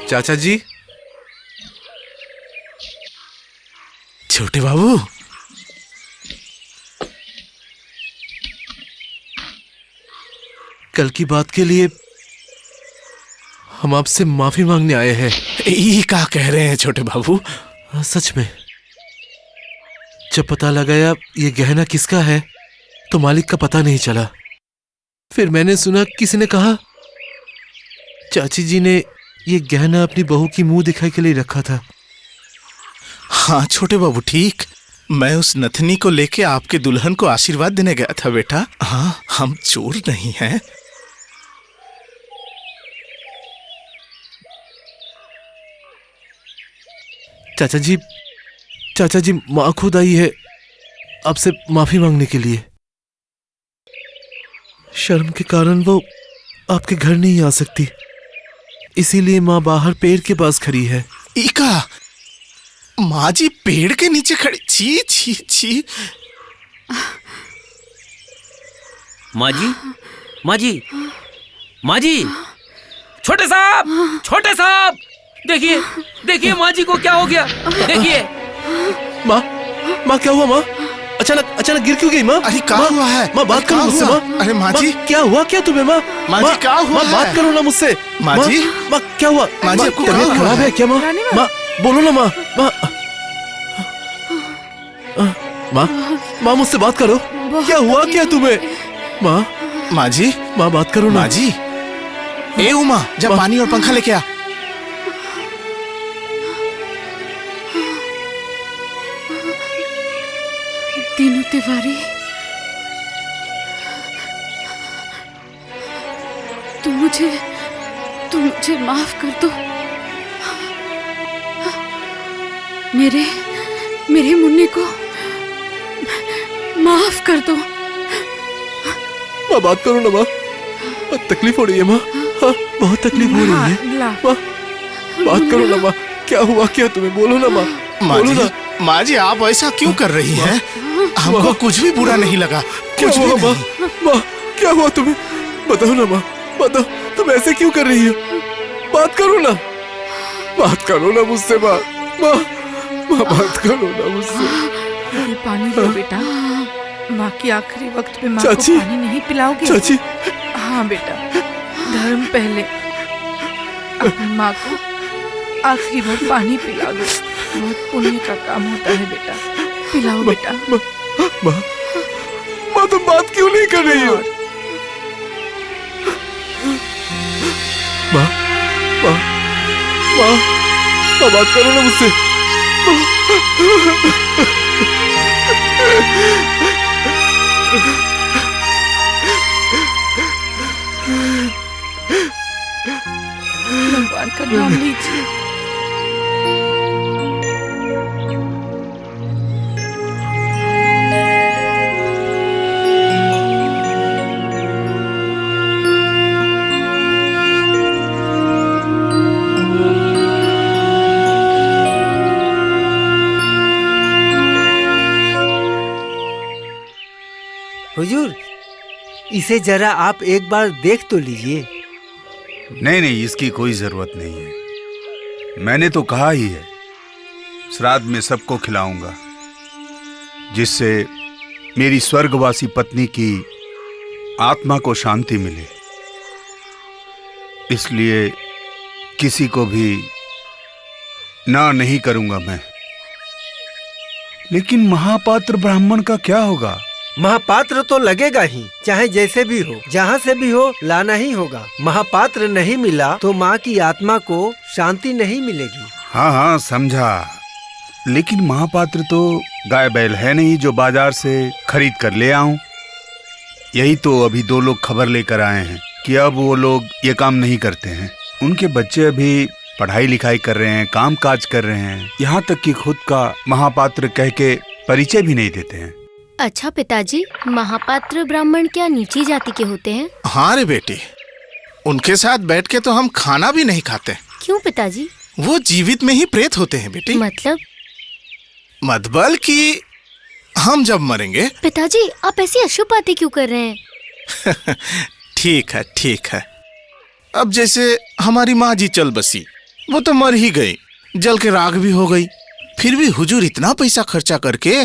चाचा जी। छोटे बाबू, कल की बात के लिए हम आपसे माफी मांगने आए हैं। ये क्या कह रहे हैं छोटे बाबू? सच में जब पता लगाया ये गहना किसका है तो मालिक का पता नहीं चला। फिर मैंने सुना किसी ने कहा चाची जी ने ये गहना अपनी बहू की मुंह दिखाई के लिए रखा था। हाँ छोटे बाबू, ठीक। मैं उस नथनी को लेके आपके दुल्हन को आशीर्वाद देने गया था बेटा। हाँ, हम चोर नहीं हैं। चाचा जी माँ खुद आई है आपसे माफी मांगने के लिए। शर्म के कारण वो आपके घर नहीं आ सकती, इसीलिए माँ बाहर पेड़ के पास खड़ी है। इका माँ जी पेड़ के नीचे खड़ी? छी छी छी। माँ जी, माँ जी, माँ जी, छोटे साहब, देखिए देखिए माँ जी को क्या हो गया, देखिए। माँ क्या हुआ? माँ अचानक गिर क्यों गई? माँ अरे क्या हुआ है? माँ बात करो मुझसे। माँ अरे माँ जी क्या हुआ? क्या तुम्हें? माँ जी क्या हुआ? माँ बात करो ना मुझसे। माँ जी क्या हुआ? माँ जी आपको तबीयत खराब है क्या? माँ बोलो ना। माँ माँ माँ मुझसे बात करो। क्या हुआ क्या तुम्हें? माँ माँ जी, माँ बात करो ना। माँ जी, ए उमा, जा पानी और पंखा लेके आ। दीनू तिवारी, तुम मुझे माफ कर दो। मेरे मुन्ने को माफ कर दो। माँ बात करो ना माँ, तकलीफ हो रही है माँ। हाँ बहुत तकलीफ हो रही है माँ, बात करो ना माँ। क्या हुआ क्या तुम्हें? बोलो ना माँ। बोलो ना। माँ जी, आप ऐसा क्यों कर रही हैं? हमको कुछ भी बुरा नहीं लगा। क्या हुआ माँ? माँ क्या हुआ तुम्हें? बताओ ना माँ, बताओ तुम ऐसे क्यों कर रही हो? बात करो ना, बात करो ना मुझसे माँ। माँ माँ बात करो ना मुझसे। ये पानी लो बेटा। माँ की आखिरी वक्त पे माँ को चाची, पानी नहीं पिलाओगे? चाची। हाँ बेटा, धर्म पहले। अपनी माँ को आखिरी बार पानी पिला दो, बहुत पुण्य का काम होता है बेटा। पिलाओ बेटा। माँ तुम बात क्यों नहीं कर रही हो? माँ माँ माँ माँ बात करो ना मुझसे। भगवान का नाम लीजिए। हुजूर, इसे जरा आप एक बार देख तो लीजिए। नहीं नहीं, इसकी कोई जरूरत नहीं है। मैंने तो कहा ही है, श्राद्ध में सबको खिलाऊंगा, जिससे मेरी स्वर्गवासी पत्नी की आत्मा को शांति मिले। इसलिए किसी को भी ना नहीं करूंगा मैं। लेकिन महापात्र ब्राह्मण का क्या होगा? महापात्र तो लगेगा ही, चाहे जैसे भी हो, जहाँ से भी हो, लाना ही होगा। महापात्र नहीं मिला तो माँ की आत्मा को शांति नहीं मिलेगी। हाँ हाँ समझा, लेकिन महापात्र तो गाय बैल है नहीं जो बाजार से खरीद कर ले आऊं। यही तो अभी 2 लोग खबर लेकर आए हैं कि अब वो लोग ये काम नहीं करते हैं। उनके बच्चे अभी पढ़ाई लिखाई कर रहे हैं, काम काज कर रहे हैं, यहाँ तक कि खुद का महापात्र कह के परिचय भी नहीं देते हैं। अच्छा पिताजी, महापात्र ब्राह्मण क्या नीची जाति के होते हैं? हाँ रे बेटी, उनके साथ बैठ के तो हम खाना भी नहीं खाते। क्यों पिताजी? वो जीवित में ही प्रेत होते हैं बेटी। मतलब कि हम जब मरेंगे। पिताजी, आप ऐसी अशुभ बातें क्यों कर रहे हैं? ठीक है ठीक है। अब जैसे हमारी माँ जी चल बसी, वो तो मर ही गई, जल के राख भी हो गई। फिर भी हुजूर इतना पैसा खर्चा करके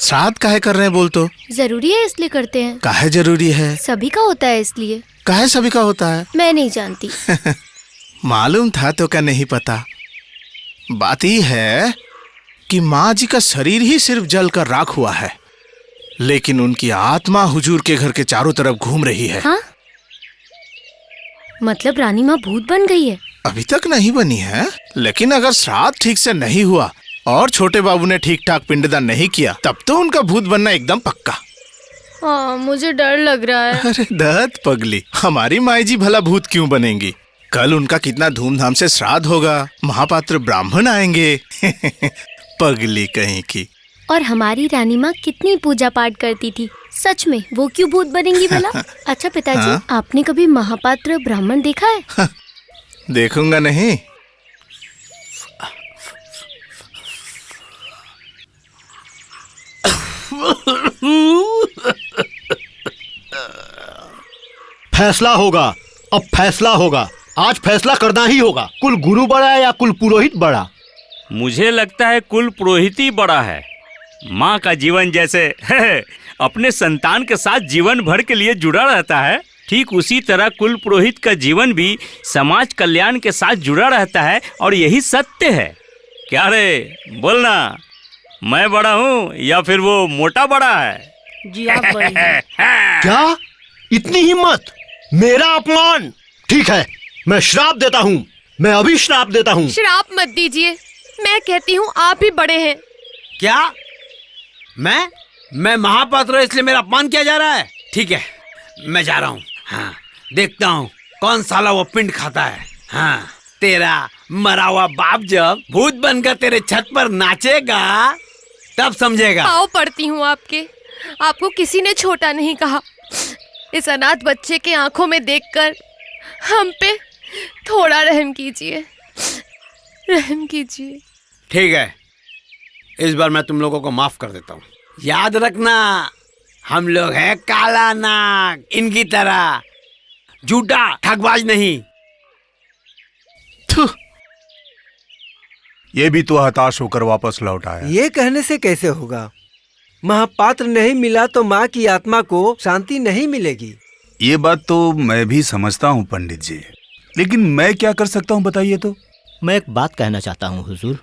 श्राद्ध काहे कर रहे हैं बोल? तो जरूरी है इसलिए करते हैं। काहे जरूरी है? सभी का होता है इसलिए। काहे सभी का होता है? मैं नहीं जानती। मालूम था तो क्या नहीं पता? बात ही है कि माँ जी का शरीर ही सिर्फ जल कर राख हुआ है, लेकिन उनकी आत्मा हुजूर के घर के चारों तरफ घूम रही है। हाँ? मतलब रानी माँ भूत बन गई है? अभी तक नहीं बनी है, लेकिन अगर श्राद्ध ठीक से नहीं हुआ और छोटे बाबू ने ठीक ठाक पिंडदान नहीं किया, तब तो उनका भूत बनना एकदम पक्का। मुझे डर लग रहा है। अरे दत्त पगली, हमारी माई जी भला भूत क्यों बनेंगी? कल उनका कितना धूमधाम से श्राद्ध होगा, महापात्र ब्राह्मण आएंगे। पगली कहीं की। और हमारी रानी माँ कितनी पूजा पाठ करती थी, सच में वो क्यों भूत बनेंगी भला? अच्छा पिताजी, हाँ? आपने कभी महापात्र ब्राह्मण देखा है? देखूंगा नहीं। फैसला होगा, अब फैसला होगा। आज फैसला करना ही होगा। कुल गुरु बड़ा है या कुल पुरोहित बड़ा? मुझे लगता है कुल पुरोहित ही बड़ा है। माँ का जीवन जैसे अपने संतान के साथ जीवन भर के लिए जुड़ा रहता है, ठीक उसी तरह कुल पुरोहित का जीवन भी समाज कल्याण के साथ जुड़ा रहता है, और यही सत्य है। क्या रे, बोलना। मैं बड़ा हूँ या फिर वो मोटा बड़ा है? जी आप बड़े हैं। क्या इतनी हिम्मत? मेरा अपमान? ठीक है, मैं श्राप देता हूँ, मैं अभी श्राप देता हूँ। श्राप मत दीजिए, मैं कहती हूँ आप ही बड़े हैं। क्या? मैं महापात्र हूं, इसलिए मेरा अपमान किया जा रहा है? ठीक है, मैं जा रहा हूँ। हाँ, देखता हूँ कौन साला वो पिंड खाता है। हाँ, तेरा मरा हुआ बाप जब भूत बनकर तेरे छत पर नाचेगा तब समझेगा। पाँव पड़ती हूँ आपके, आपको किसी ने छोटा नहीं कहा। इस अनाथ बच्चे के आंखों में देखकर हम पे थोड़ा रहम कीजिए, रहम कीजिए। ठीक है, इस बार मैं तुम लोगों को माफ कर देता हूँ। याद रखना, हम लोग हैं काला नाग, इनकी तरह झूठा ठगबाज नहीं। ये भी तो हताश होकर वापस लौट आया। ये कहने से कैसे होगा? महापात्र नहीं मिला तो माँ की आत्मा को शांति नहीं मिलेगी। ये बात तो मैं भी समझता हूँ पंडित जी, लेकिन मैं क्या कर सकता हूँ बताइए तो। मैं एक बात कहना चाहता हूँ हुजूर।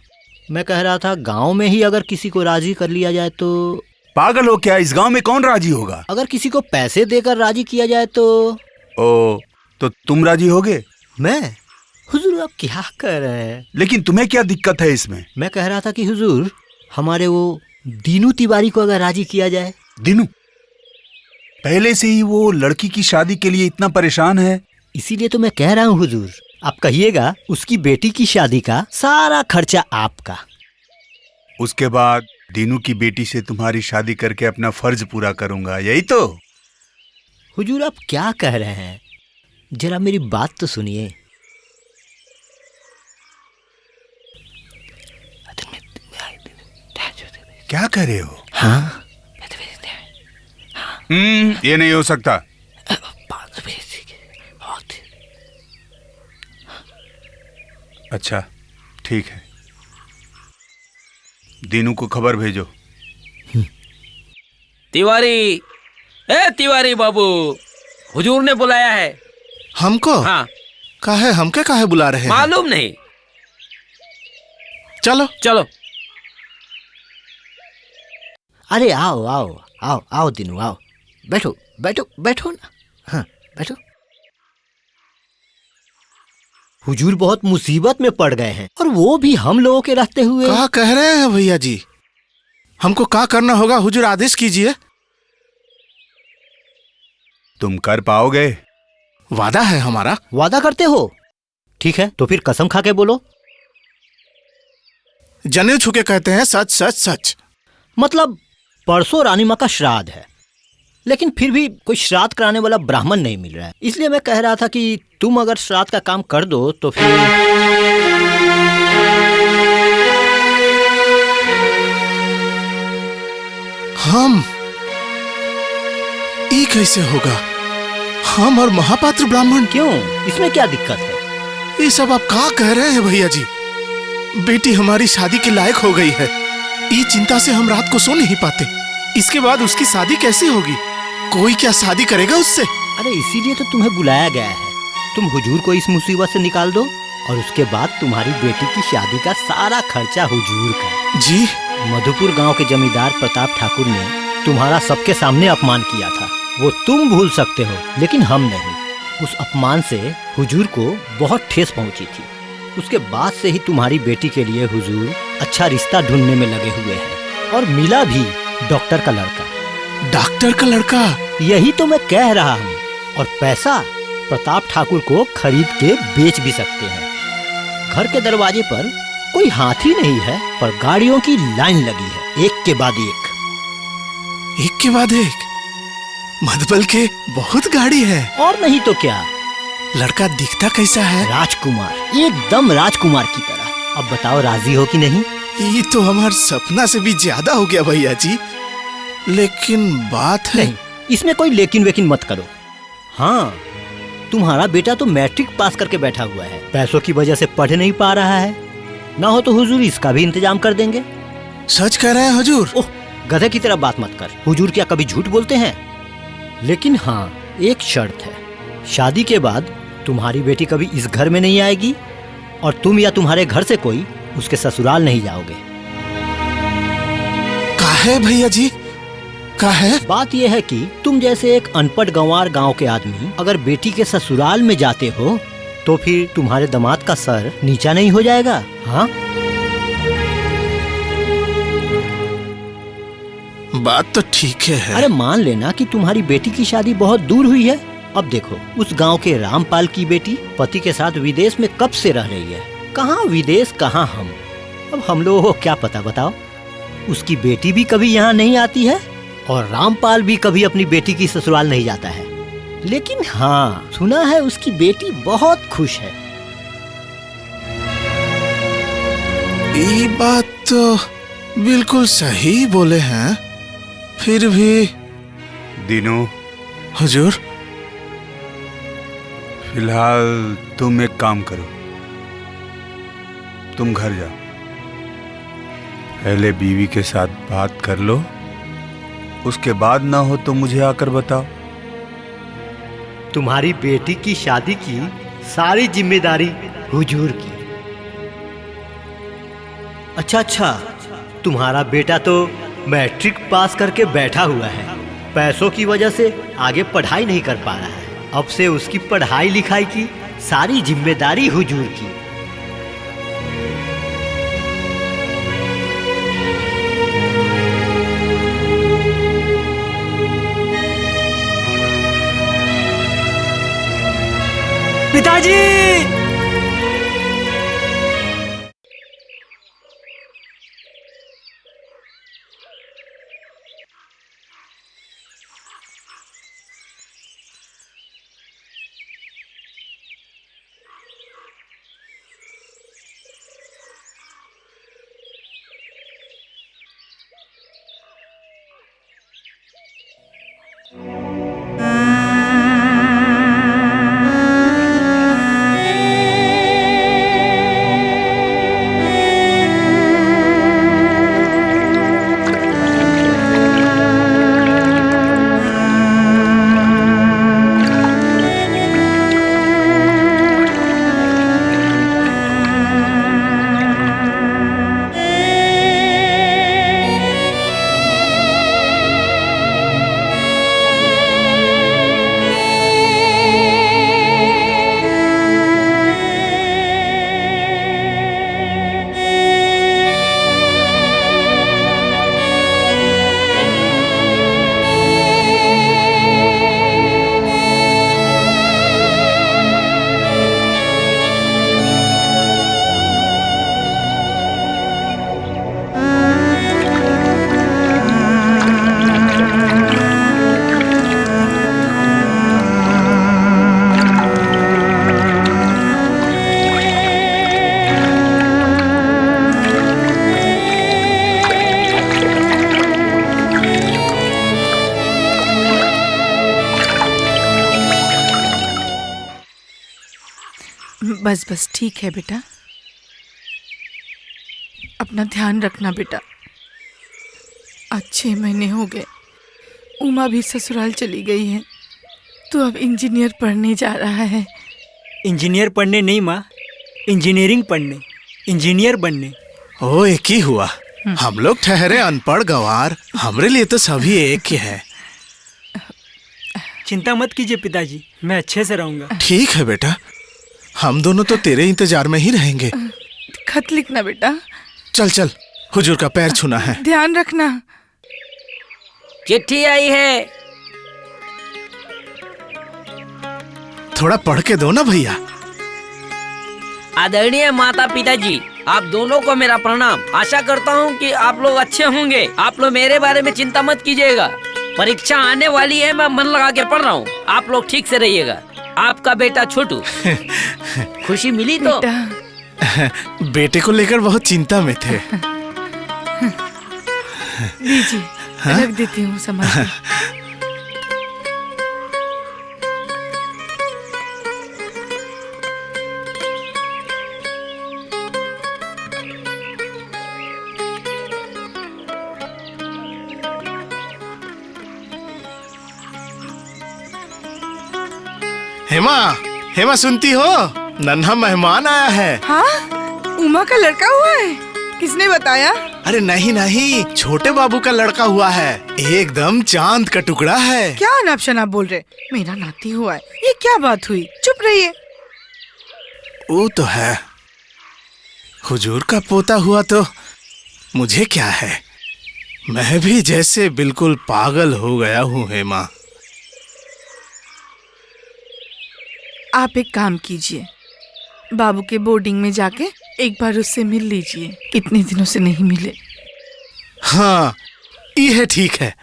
मैं कह रहा था गांव में ही अगर किसी को राजी कर लिया जाए तो। पागल हो क्या? इस गांव में कौन राजी होगा? अगर किसी को पैसे देकर राजी किया जाए तो। ओ, तो तुम राजी होगे? मैं? हुजूर आप क्या कर रहे हैं? लेकिन तुम्हें क्या दिक्कत है इसमें? मैं कह रहा था कि हुजूर हमारे वो दीनू तिवारी को अगर राजी किया जाए। दीनू? पहले से ही वो लड़की की शादी के लिए इतना परेशान है। इसीलिए तो मैं कह रहा हूँ हुजूर, आप कहिएगा उसकी बेटी की शादी का सारा खर्चा आपका। उसके बाद दीनू की बेटी से तुम्हारी शादी करके अपना फर्ज पूरा करूंगा, यही तो? हुजूर आप क्या कह रहे हैं? जरा मेरी बात तो सुनिए। क्या कर रहे हो? हाँ? ये नहीं हो सकता। अच्छा ठीक है, दीनू को खबर भेजो। तिवारी, तिवारी बाबू, हुजूर ने बुलाया है। हमको? हाँ। काहे हमके काहे बुला रहे हैं? मालूम नहीं। चलो चलो। अरे आओ आओ आओ आओ दीनू आओ, बैठो बैठो बैठो ना। हाँ बैठो। हुजूर बहुत मुसीबत में पड़ गए हैं और वो भी हम लोगों के रहते हुए। क्या कह रहे हैं भैया जी? हमको क्या करना होगा हुजूर, आदेश कीजिए। तुम कर पाओगे? वादा है हमारा। वादा करते हो? ठीक है, तो फिर कसम खा के बोलो। जनेऊ छुके कहते हैं सच सच सच। मतलब परसों रानी माँ का श्राद्ध है, लेकिन फिर भी कोई श्राद्ध कराने वाला ब्राह्मण नहीं मिल रहा है, इसलिए मैं कह रहा था कि तुम अगर श्राद्ध का काम कर दो तो फिर। हम? ये कैसे होगा? हम और महापात्र ब्राह्मण? क्यों, इसमें क्या दिक्कत है? ये सब आप क्या कह रहे हैं भैया जी? बेटी हमारी शादी के लायक हो गई है, ये चिंता से हम रात को सो नहीं पाते। इसके बाद उसकी शादी कैसी होगी? कोई क्या शादी करेगा उससे? अरे इसीलिए तो तुम्हें बुलाया गया है। तुम हुजूर को इस मुसीबत से निकाल दो और उसके बाद तुम्हारी बेटी की शादी का सारा खर्चा हुजूर का। जी? मधुपुर गांव के जमींदार प्रताप ठाकुर ने तुम्हारा सबके सामने अपमान किया था, वो तुम भूल सकते हो लेकिन हम नहीं। उस अपमान से हुजूर को बहुत ठेस पहुंची थी। उसके बाद से ही तुम्हारी बेटी के लिए हुजूर अच्छा रिश्ता ढूंढने में लगे हुए हैं और मिला भी डॉक्टर का लड़का। डॉक्टर का लड़का? यही तो मैं कह रहा हूँ। और पैसा प्रताप ठाकुर को खरीद के बेच भी सकते हैं। घर के दरवाजे पर कोई हाथी नहीं है पर गाड़ियों की लाइन लगी है, एक के बाद एक। एक के बाद एक? मधुबल के बहुत गाड़ी है। और नहीं तो क्या। लड़का दिखता कैसा है? राजकुमार, एकदम राजकुमार की तरह। अब बताओ राजी हो कि नहीं? ये तो हमारा सपना से भी ज्यादा हो गया भैया जी। लेकिन बात है। नहीं, इसमें कोई लेकिन वेकिन मत करो। हाँ, तुम्हारा बेटा तो मैट्रिक पास करके बैठा हुआ है, पैसों की वजह से पढ़ नहीं पा रहा है। ना हो तो हुजूर इसका भी इंतजाम कर देंगे। सच कह रहे हैं हुजूर? ओह, गधे की तरह बात मत कर। हुजूर क्या कभी झूठ बोलते हैं? लेकिन हाँ, एक शर्त है, शादी के बाद तुम्हारी बेटी कभी इस घर में नहीं आएगी और तुम या तुम्हारे घर से कोई उसके ससुराल नहीं जाओगे। है भैया जी? का है? बात यह है कि तुम जैसे एक अनपढ़ गंवार गांव के आदमी अगर बेटी के ससुराल में जाते हो तो फिर तुम्हारे दामाद का सर नीचा नहीं हो जाएगा? हाँ, बात तो ठीक है। अरे मान लेना कि तुम्हारी बेटी की शादी बहुत दूर हुई है। अब देखो, उस गांव के रामपाल की बेटी पति के साथ विदेश में कब से रह रही है। कहाँ विदेश, कहाँ हम। अब हम लोगों को क्या पता, बताओ। उसकी बेटी भी कभी यहाँ नहीं आती है और रामपाल भी कभी अपनी बेटी की ससुराल नहीं जाता है। लेकिन हाँ, सुना है उसकी बेटी बहुत खुश है। ये बात तो बिल्कुल सही बोले हैं। फिर भी दीनू, हुजूर, फिलहाल तुम एक काम करो, तुम घर जाओ, पहले बीवी के साथ बात कर लो, उसके बाद ना हो तो मुझे आकर बताओ। तुम्हारी बेटी की शादी की सारी जिम्मेदारी हुजूर की। अच्छा, तुम्हारा बेटा तो मैट्रिक पास करके बैठा हुआ है, पैसों की वजह से आगे पढ़ाई नहीं कर पा रहा है। अब से उसकी पढ़ाई लिखाई की सारी जिम्मेदारी हुजूर की। पिताजी! बस ठीक है बेटा, अपना ध्यान रखना बेटा। आज 6 महीने हो गए, उमा भी ससुराल चली गई है, तो अब इंजीनियर पढ़ने जा रहा है। इंजीनियर पढ़ने नहीं माँ, इंजीनियरिंग पढ़ने, इंजीनियर बनने। ओ, एक ही हुआ। हम लोग ठहरे अनपढ़ गंवार, हमरे लिए तो सभी एक ही है। चिंता मत कीजिए पिताजी, मैं अच्छे से रहूंगा। ठीक है बेटा, हम दोनों तो तेरे इंतजार में ही रहेंगे। खत लिखना बेटा। चल, हुजूर का पैर छूना है। ध्यान रखना। चिट्ठी आई है, थोड़ा पढ़ के दो ना भैया। आदरणीय माता पिताजी, आप दोनों को मेरा प्रणाम। आशा करता हूँ कि आप लोग अच्छे होंगे। आप लोग मेरे बारे में चिंता मत कीजिएगा। परीक्षा आने वाली है, मैं मन लगा के पढ़ रहा हूँ। आप लोग ठीक से रहिएगा। आपका बेटा छोटू। खुशी मिली तो? बेटे को लेकर बहुत चिंता में थे। दीजिए, रख देती हूँ संभाल के। हेमा सुनती हो? नन्हा मेहमान आया है। हाँ? उमा का लड़का हुआ है? किसने बताया? अरे नहीं नहीं, छोटे बाबू का लड़का हुआ है, एकदम चांद का टुकड़ा है। क्या अनाप शनाप बोल रहे? मेरा नाती हुआ है, ये क्या बात हुई? चुप रहिए। वो तो है, हुजूर का पोता हुआ तो मुझे क्या है, मैं भी जैसे बिल्कुल पागल हो गया हूँ हेमा। आप एक काम कीजिए, बाबू के बोर्डिंग में जाके एक बार उससे मिल लीजिए, इतने दिनों से नहीं मिले। हाँ ये ठीक है।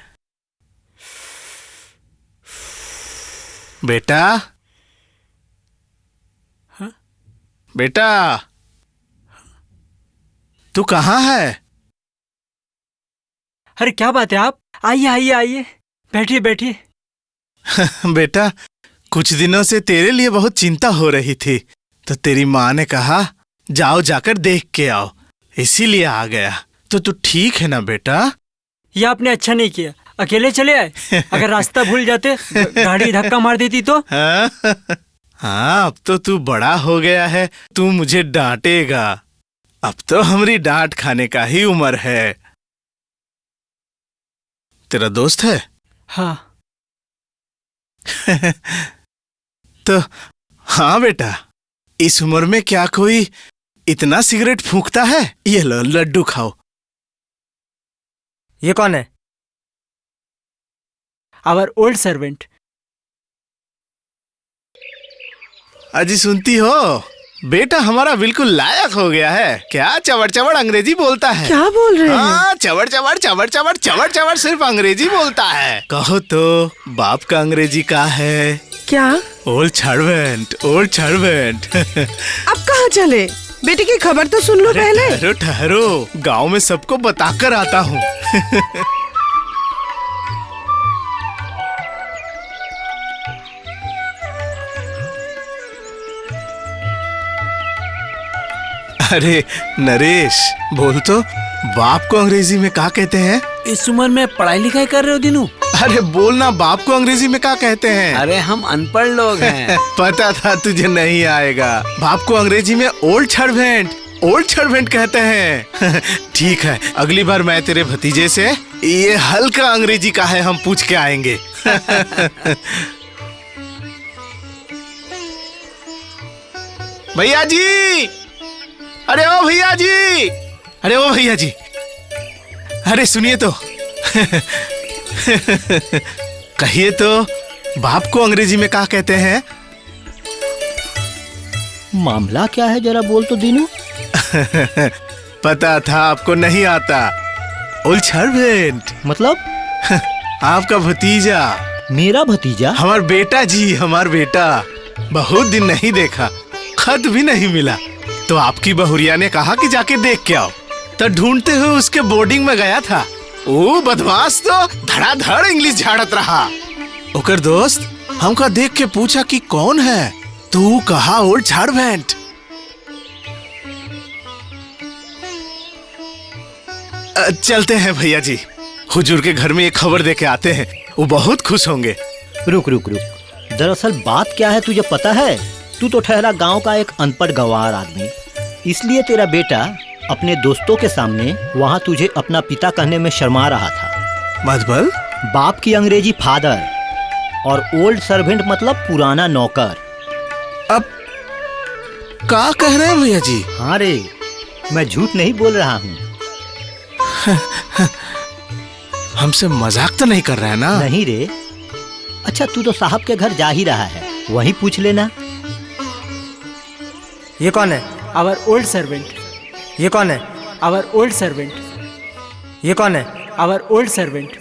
बेटा बेटा तू कहाँ है? अरे क्या बात है आप? आइए आइए आइए, बैठिए बैठिए। बेटा कुछ दिनों से तेरे लिए बहुत चिंता हो रही थी, तो तेरी माँ ने कहा जाओ जाकर देख के आओ, इसीलिए आ गया। तो तू ठीक है ना बेटा? ये आपने अच्छा नहीं किया, अकेले चले आए। अगर रास्ता भूल जाते, गाड़ी धक्का मार देती तो। हाँ अब तो तू बड़ा हो गया है, तू मुझे डांटेगा। अब तो हमारी डांट खाने का ही उम्र है। तेरा दोस्त है? हाँ। तो हाँ बेटा, इस उम्र में क्या कोई इतना सिगरेट फूंकता है? ये लो लड्डू खाओ। ये कौन है? Our old servant. अजी सुनती हो, बेटा हमारा बिल्कुल लायक हो गया है। क्या चवड़ चवड़ अंग्रेजी बोलता है। क्या बोल रहे हैं? हाँ चवड़ चवड़ चवड़ चवड़ चवड़ चवड़ सिर्फ अंग्रेजी बोलता है। कहो तो बाप का अंग्रेजी का है? क्या? Old servant, old servant. अब कहाँ चले? बेटे की खबर तो सुन लो पहले। ठहरो ठहरो, गांव में सबको बताकर आता हूँ। अरे नरेश बोल तो, बाप को अंग्रेजी में क्या कहते हैं? इस उम्र में पढ़ाई लिखाई कर रहे हो दिनू? अरे बोलना, बाप को अंग्रेजी में क्या कहते हैं? अरे हम अनपढ़ लोग हैं। पता था तुझे नहीं आएगा। बाप को अंग्रेजी में ओल्ड सर्वेंट, ओल्ड सर्वेंट कहते हैं। ठीक है, अगली बार मैं तेरे भतीजे से ये हल्का अंग्रेजी का है हम पूछ के आएंगे। भैया जी, अरे ओ भैया जी, अरे ओ भैया जी, अरे सुनिए तो। कहिए तो, बाप को अंग्रेजी में क्या कहते हैं? मामला क्या है जरा बोल तो दीनू। पता था आपको नहीं आता। ओल्ड सर्वेंट मतलब? आपका भतीजा। मेरा भतीजा? हमार बेटा जी, हमार बेटा। बहुत दिन नहीं देखा, खत भी नहीं मिला, तो आपकी बहुरिया ने कहा कि जाके देख के आओ। तो ढूंढते हुए उसके बोर्डिंग में गया था। वो बदमाश तो धड़ाधड़ इंग्लिश झाड़त रहा। ओकर दोस्त हमका देख के पूछा कि कौन है, तू कहा ओल्ड सर्वेंट। चलते हैं भैया जी, हुजूर के घर में एक खबर दे के आते हैं, वो बहुत खुश होंगे। रुक रुक रुक, दरअसल बात क्या है तुझे पता है? तू तो ठहरा गांव का एक अनपढ़ गंवार आदमी, इसलिए तेरा बेटा अपने दोस्तों के सामने वहाँ तुझे अपना पिता कहने में शर्मा रहा था। मतलब? बाप की अंग्रेजी फादर और ओल्ड सर्वेंट मतलब पुराना नौकर। अब क्या कह रहे हैं भैया जी? हाँ रे, मैं झूठ नहीं बोल रहा हूँ। हमसे मजाक तो नहीं कर रहा है ना? नहीं रे। अच्छा तू तो साहब के घर जा ही रहा है, वहीं पूछ लेना। ये कौन है? Our old servant. ये कौन है? Our old servant. ये कौन है? Our old servant.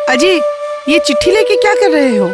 अजी, ये चिट्ठी लेके क्या कर रहे हो?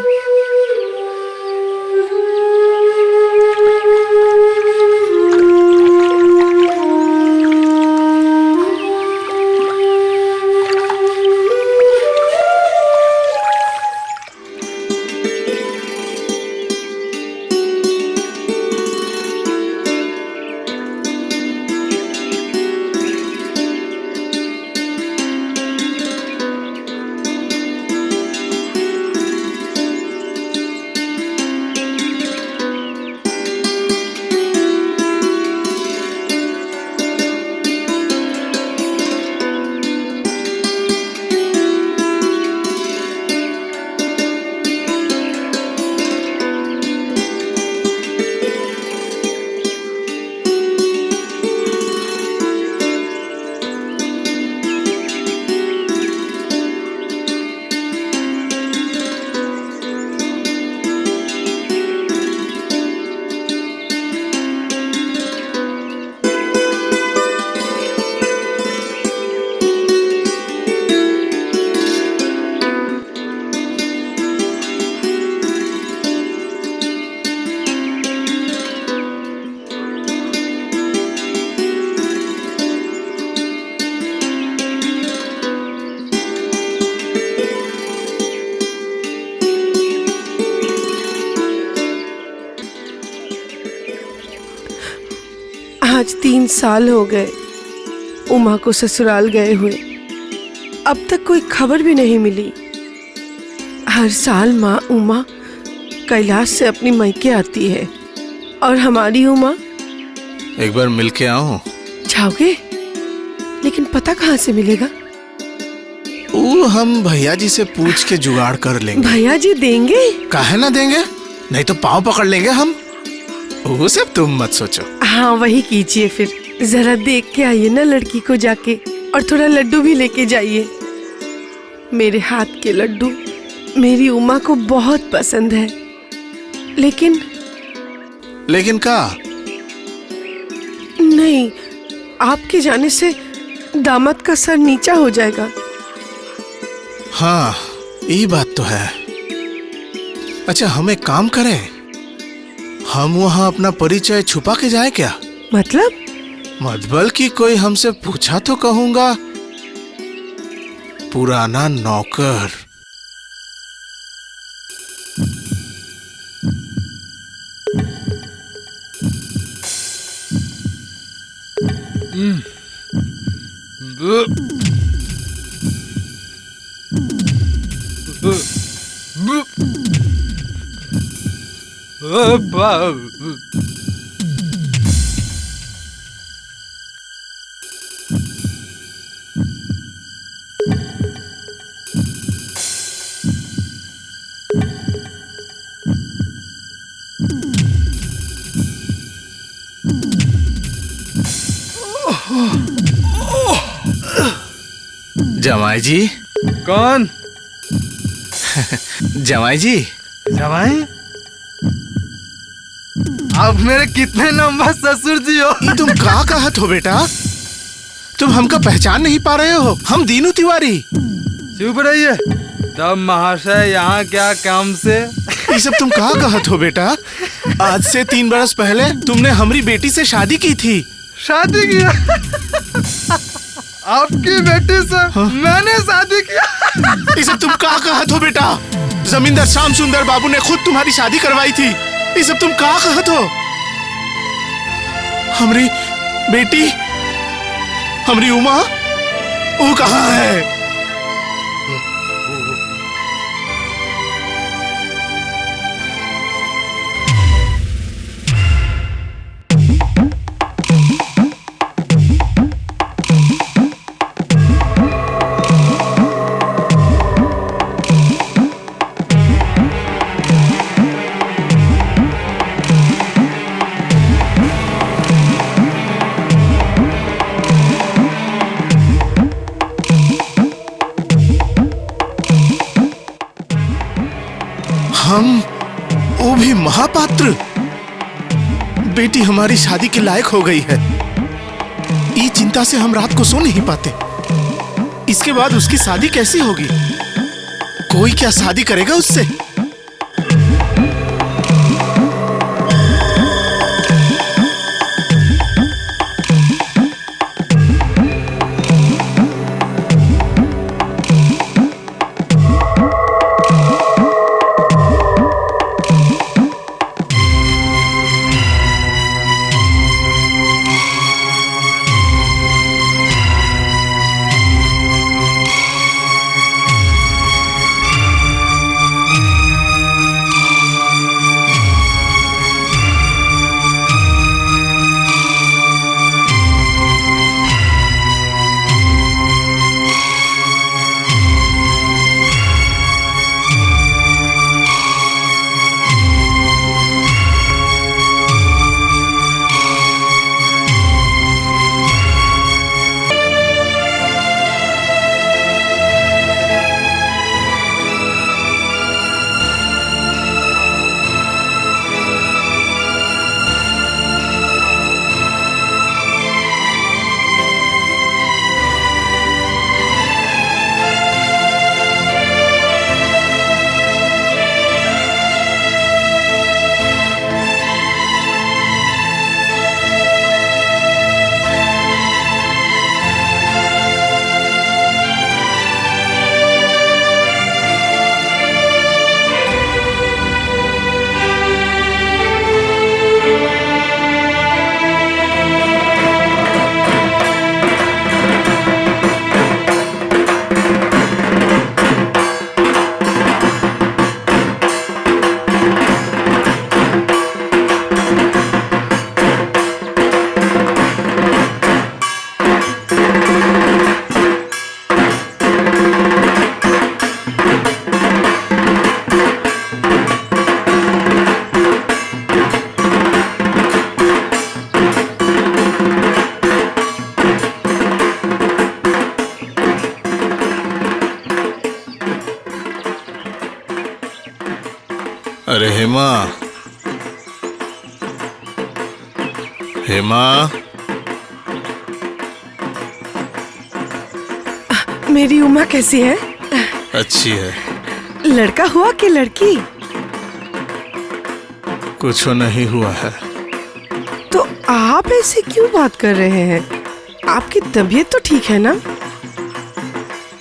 आज 3 साल हो गए उमा को ससुराल गए हुए। अब तक कोई खबर भी नहीं मिली। हर साल माँ उमा कैलाश से अपनी मायके आती है और हमारी उमा। एक बार मिल के आओ। जाओगे? लेकिन पता कहाँ से मिलेगा? वो हम भैया जी से पूछ के जुगाड़ कर लेंगे। भैया जी देंगे? काहे ना देंगे, नहीं तो पाँव पकड़ लेंगे हम। वो सब तुम मत सोचो। हाँ वही कीजिए फिर। जरा देख के आइए ना लड़की को जाके, और थोड़ा लड्डू भी लेके जाइए। मेरे हाथ के लड्डू मेरी उमा को बहुत पसंद है। लेकिन का नहीं, आपके जाने से दामाद का सर नीचा हो जाएगा। हाँ ये बात तो है। अच्छा हम एक काम करें, हम वहाँ अपना परिचय छुपा के जाए क्या? मतलब कि कोई हमसे पूछा तो कहूंगा पुराना नौकर। जमाई जी। कौन? जमाई जी। जमाई? आप मेरे कितने नंबर ससुर जी हो? ये तुम क्या कहत हो बेटा? तुम हमका पहचान नहीं पा रहे हो? हम दीनू तिवारी। चुप रहिए। तब महाशय यहाँ क्या काम से? ये सब तुम क्या कहत हो बेटा? आज से 3 बरस पहले तुमने हमारी बेटी से शादी की थी। शादी किया? आपकी बेटी से मैंने शादी किया? ये सब तुम क्या कहत हो बेटा? जमींदार श्याम सुंदर बाबू ने खुद तुम्हारी शादी करवाई थी। ये सब तुम क्या कहत हो? हमारी बेटी, हमारी उमा, वो कहाँ है? हम वो भी महापात्र। बेटी हमारी शादी के लायक हो गई है। ये चिंता से हम रात को सो नहीं पाते। इसके बाद उसकी शादी कैसी होगी? कोई क्या शादी करेगा उससे? हेमा, मेरी उमा कैसी है? अच्छी है। लड़का हुआ कि लड़की? कुछ नहीं हुआ है। तो आप ऐसे क्यों बात कर रहे हैं? आपकी तबीयत तो ठीक है ना?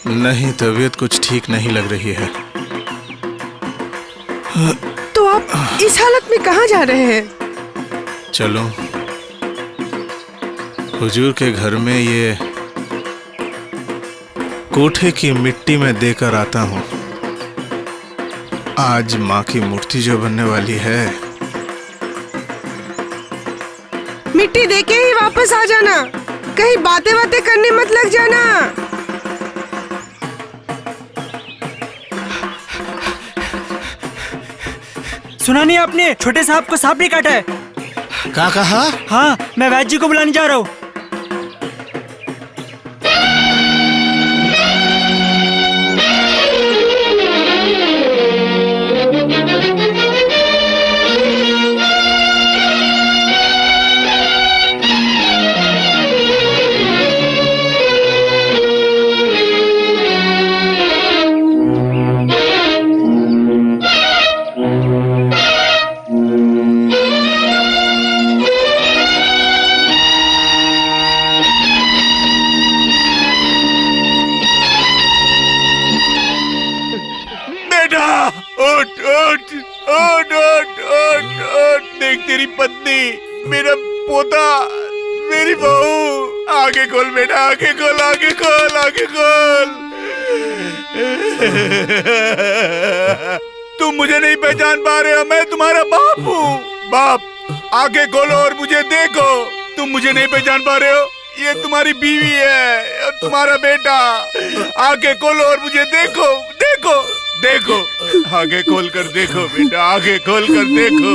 नहीं, तबीयत कुछ ठीक नहीं लग रही है। तो आप इस हालत में कहाँ जा रहे हैं? चलो, हुजूर के घर में ये कोठे की मिट्टी में देकर आता हूँ। आज माँ की मूर्ति जो बनने वाली है। मिट्टी देके ही वापस आ जाना, कहीं बातें बातें करने मत लग जाना। सुना नहीं आपने? छोटे साहब को सांप ने काटा है। क्या कहा? हाँ, मैं वैद्य जी को बुलाने जा रहा हूँ। देख तेरी पत्नी, मेरा पोता, मेरी बहू। आगे खोल बेटा, आगे खोल, आगे खोल, आगे खोल। तुम मुझे नहीं पहचान पा रहे हो, मैं तुम्हारा बाप हूँ। बाप, आगे खोलो और मुझे देखो। तुम मुझे नहीं पहचान पा रहे हो, ये तुम्हारी बीवी है और तुम्हारा बेटा। आगे खोलो और मुझे देखो, देखो, देखो। आगे खोल कर देखो बेटा, आगे खोल कर देखो।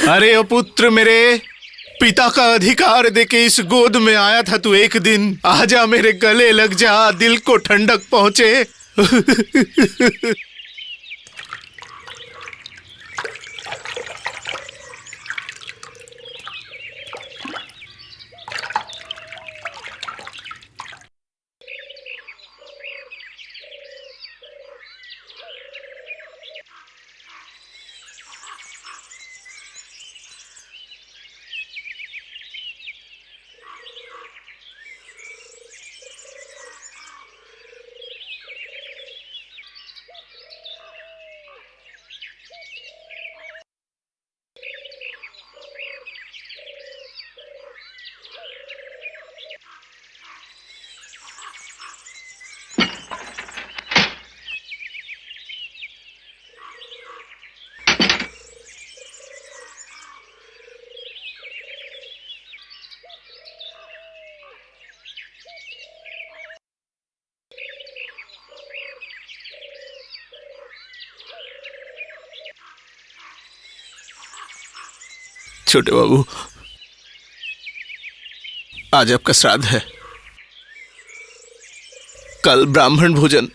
अरे ओ पुत्र मेरे, पिता का अधिकार देके इस गोद में आया था तू एक दिन। आजा मेरे गले लग जा, दिल को ठंडक पहुंचे। छोटे बाबू, आज आपका श्राद्ध है। कल ब्राह्मण भोजन,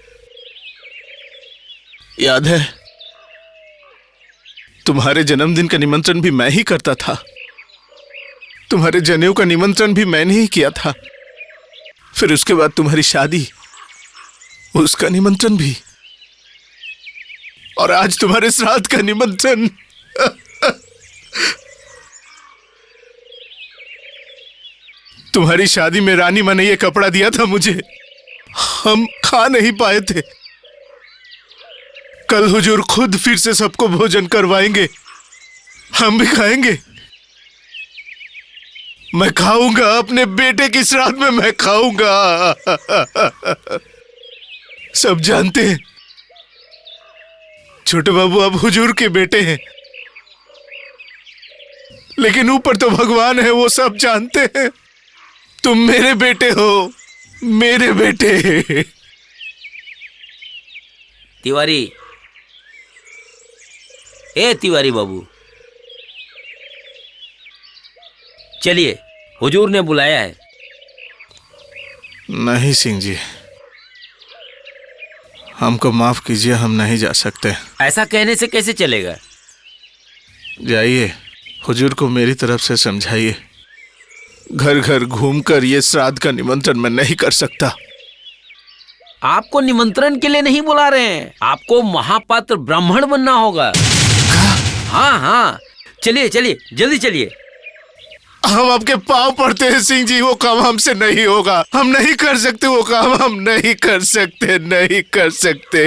याद है? तुम्हारे जन्मदिन का निमंत्रण भी मैं ही करता था। तुम्हारे जनेऊ का निमंत्रण भी मैंने ही किया था। फिर उसके बाद तुम्हारी शादी, उसका निमंत्रण भी, और आज तुम्हारे श्राद्ध का निमंत्रण। तुम्हारी शादी में रानी माँ ने ये कपड़ा दिया था मुझे, हम खा नहीं पाए थे। कल हुजूर खुद फिर से सबको भोजन करवाएंगे, हम भी खाएंगे। मैं खाऊंगा, अपने बेटे की श्राद्ध में मैं खाऊंगा। सब जानते हैं छोटे बाबू आप हुजूर के बेटे हैं, लेकिन ऊपर तो भगवान है, वो सब जानते हैं। तुम मेरे बेटे हो, मेरे बेटे। तिवारी, ए तिवारी बाबू, चलिए, हुजूर ने बुलाया है। नहीं सिंह जी, हमको माफ कीजिए, हम नहीं जा सकते। ऐसा कहने से कैसे चलेगा? जाइए, हुजूर को मेरी तरफ से समझाइए। घर घर घूमकर ये श्राद्ध का निमंत्रण मैं नहीं कर सकता। आपको निमंत्रण के लिए नहीं बुला रहे हैं, आपको महापात्र ब्राह्मण बनना होगा। हाँ हाँ, चलिए चलिए, जल्दी चलिए। हम आपके पाँव पड़ते हैं सिंह जी, वो काम हमसे नहीं होगा, हम नहीं कर सकते वो काम, हम नहीं कर सकते, नहीं कर सकते।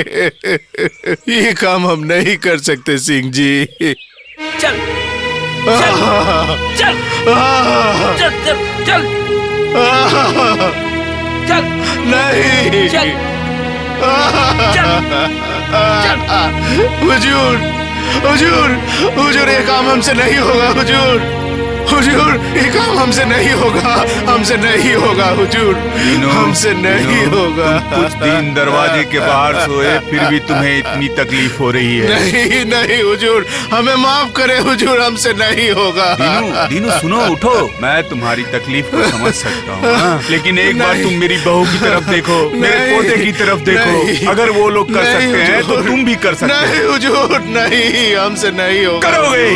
ये काम हम नहीं कर सकते सिंह जी। चल चल चल चल चल चल चल, नहीं चल हुजूर, हुजूर, हुजूर, ये काम हमसे नहीं होगा हुजूर, हुजूर, ये काम हमसे नहीं होगा, हमसे नहीं होगा हुजूर, हमसे नहीं होगा। कुछ दिन दरवाजे के बाहर सोए, फिर भी तुम्हें इतनी तकलीफ हो रही है। नहीं नहीं हुजूर, हमें माफ करें हुजूर, हमसे नहीं होगा। दीनू, दीनू सुनो, उठो। मैं तुम्हारी तकलीफ को समझ सकता हूँ, लेकिन एक बार तुम मेरी बहू की तरफ देखो, मेरे पोते की तरफ देखो। अगर वो लोग कर सकते हैं तो तुम भी कर सकते हो। नहीं हुजूर, नहीं, हमसे नहीं होगा। करोगे,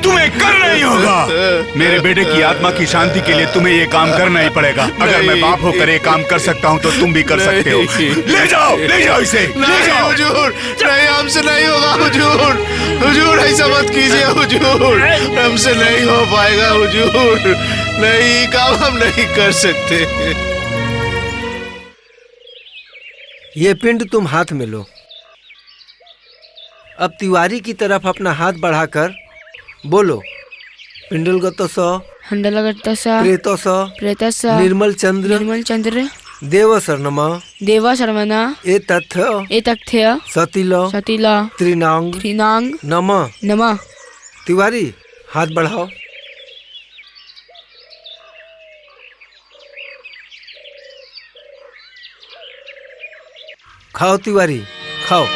तुम्हें करना ही होगा। मेरे बेटे की आत्मा की शांति के लिए तुम्हें ये काम करना ही पड़ेगा। अगर मैं बाप होकर ये काम कर सकता हूँ तो तुम भी कर सकते हो। ले जाओ इसे, ले जाओ। हुजूर, नहीं, हमसे नहीं होगा हुजूर, हुजूर ऐसा मत कीजिए हुजूर, हमसे नहीं हो पाएगा हुजूर, नहीं, काम हम नहीं कर सकते। ये पिंड तुम हाथ में लो। अब तिवारी की तरफ अपना हाथ बढ़ाकर बोलो, पिंडलगतस हंडलगतस प्रेतस प्रेतस निर्मल चंद्र देव शरणम देवा शर्मना ए तथ्य सतिल त्रिनांग नमः। तिवारी, हाथ बढ़ाओ। खाओ तिवारी, खाओ।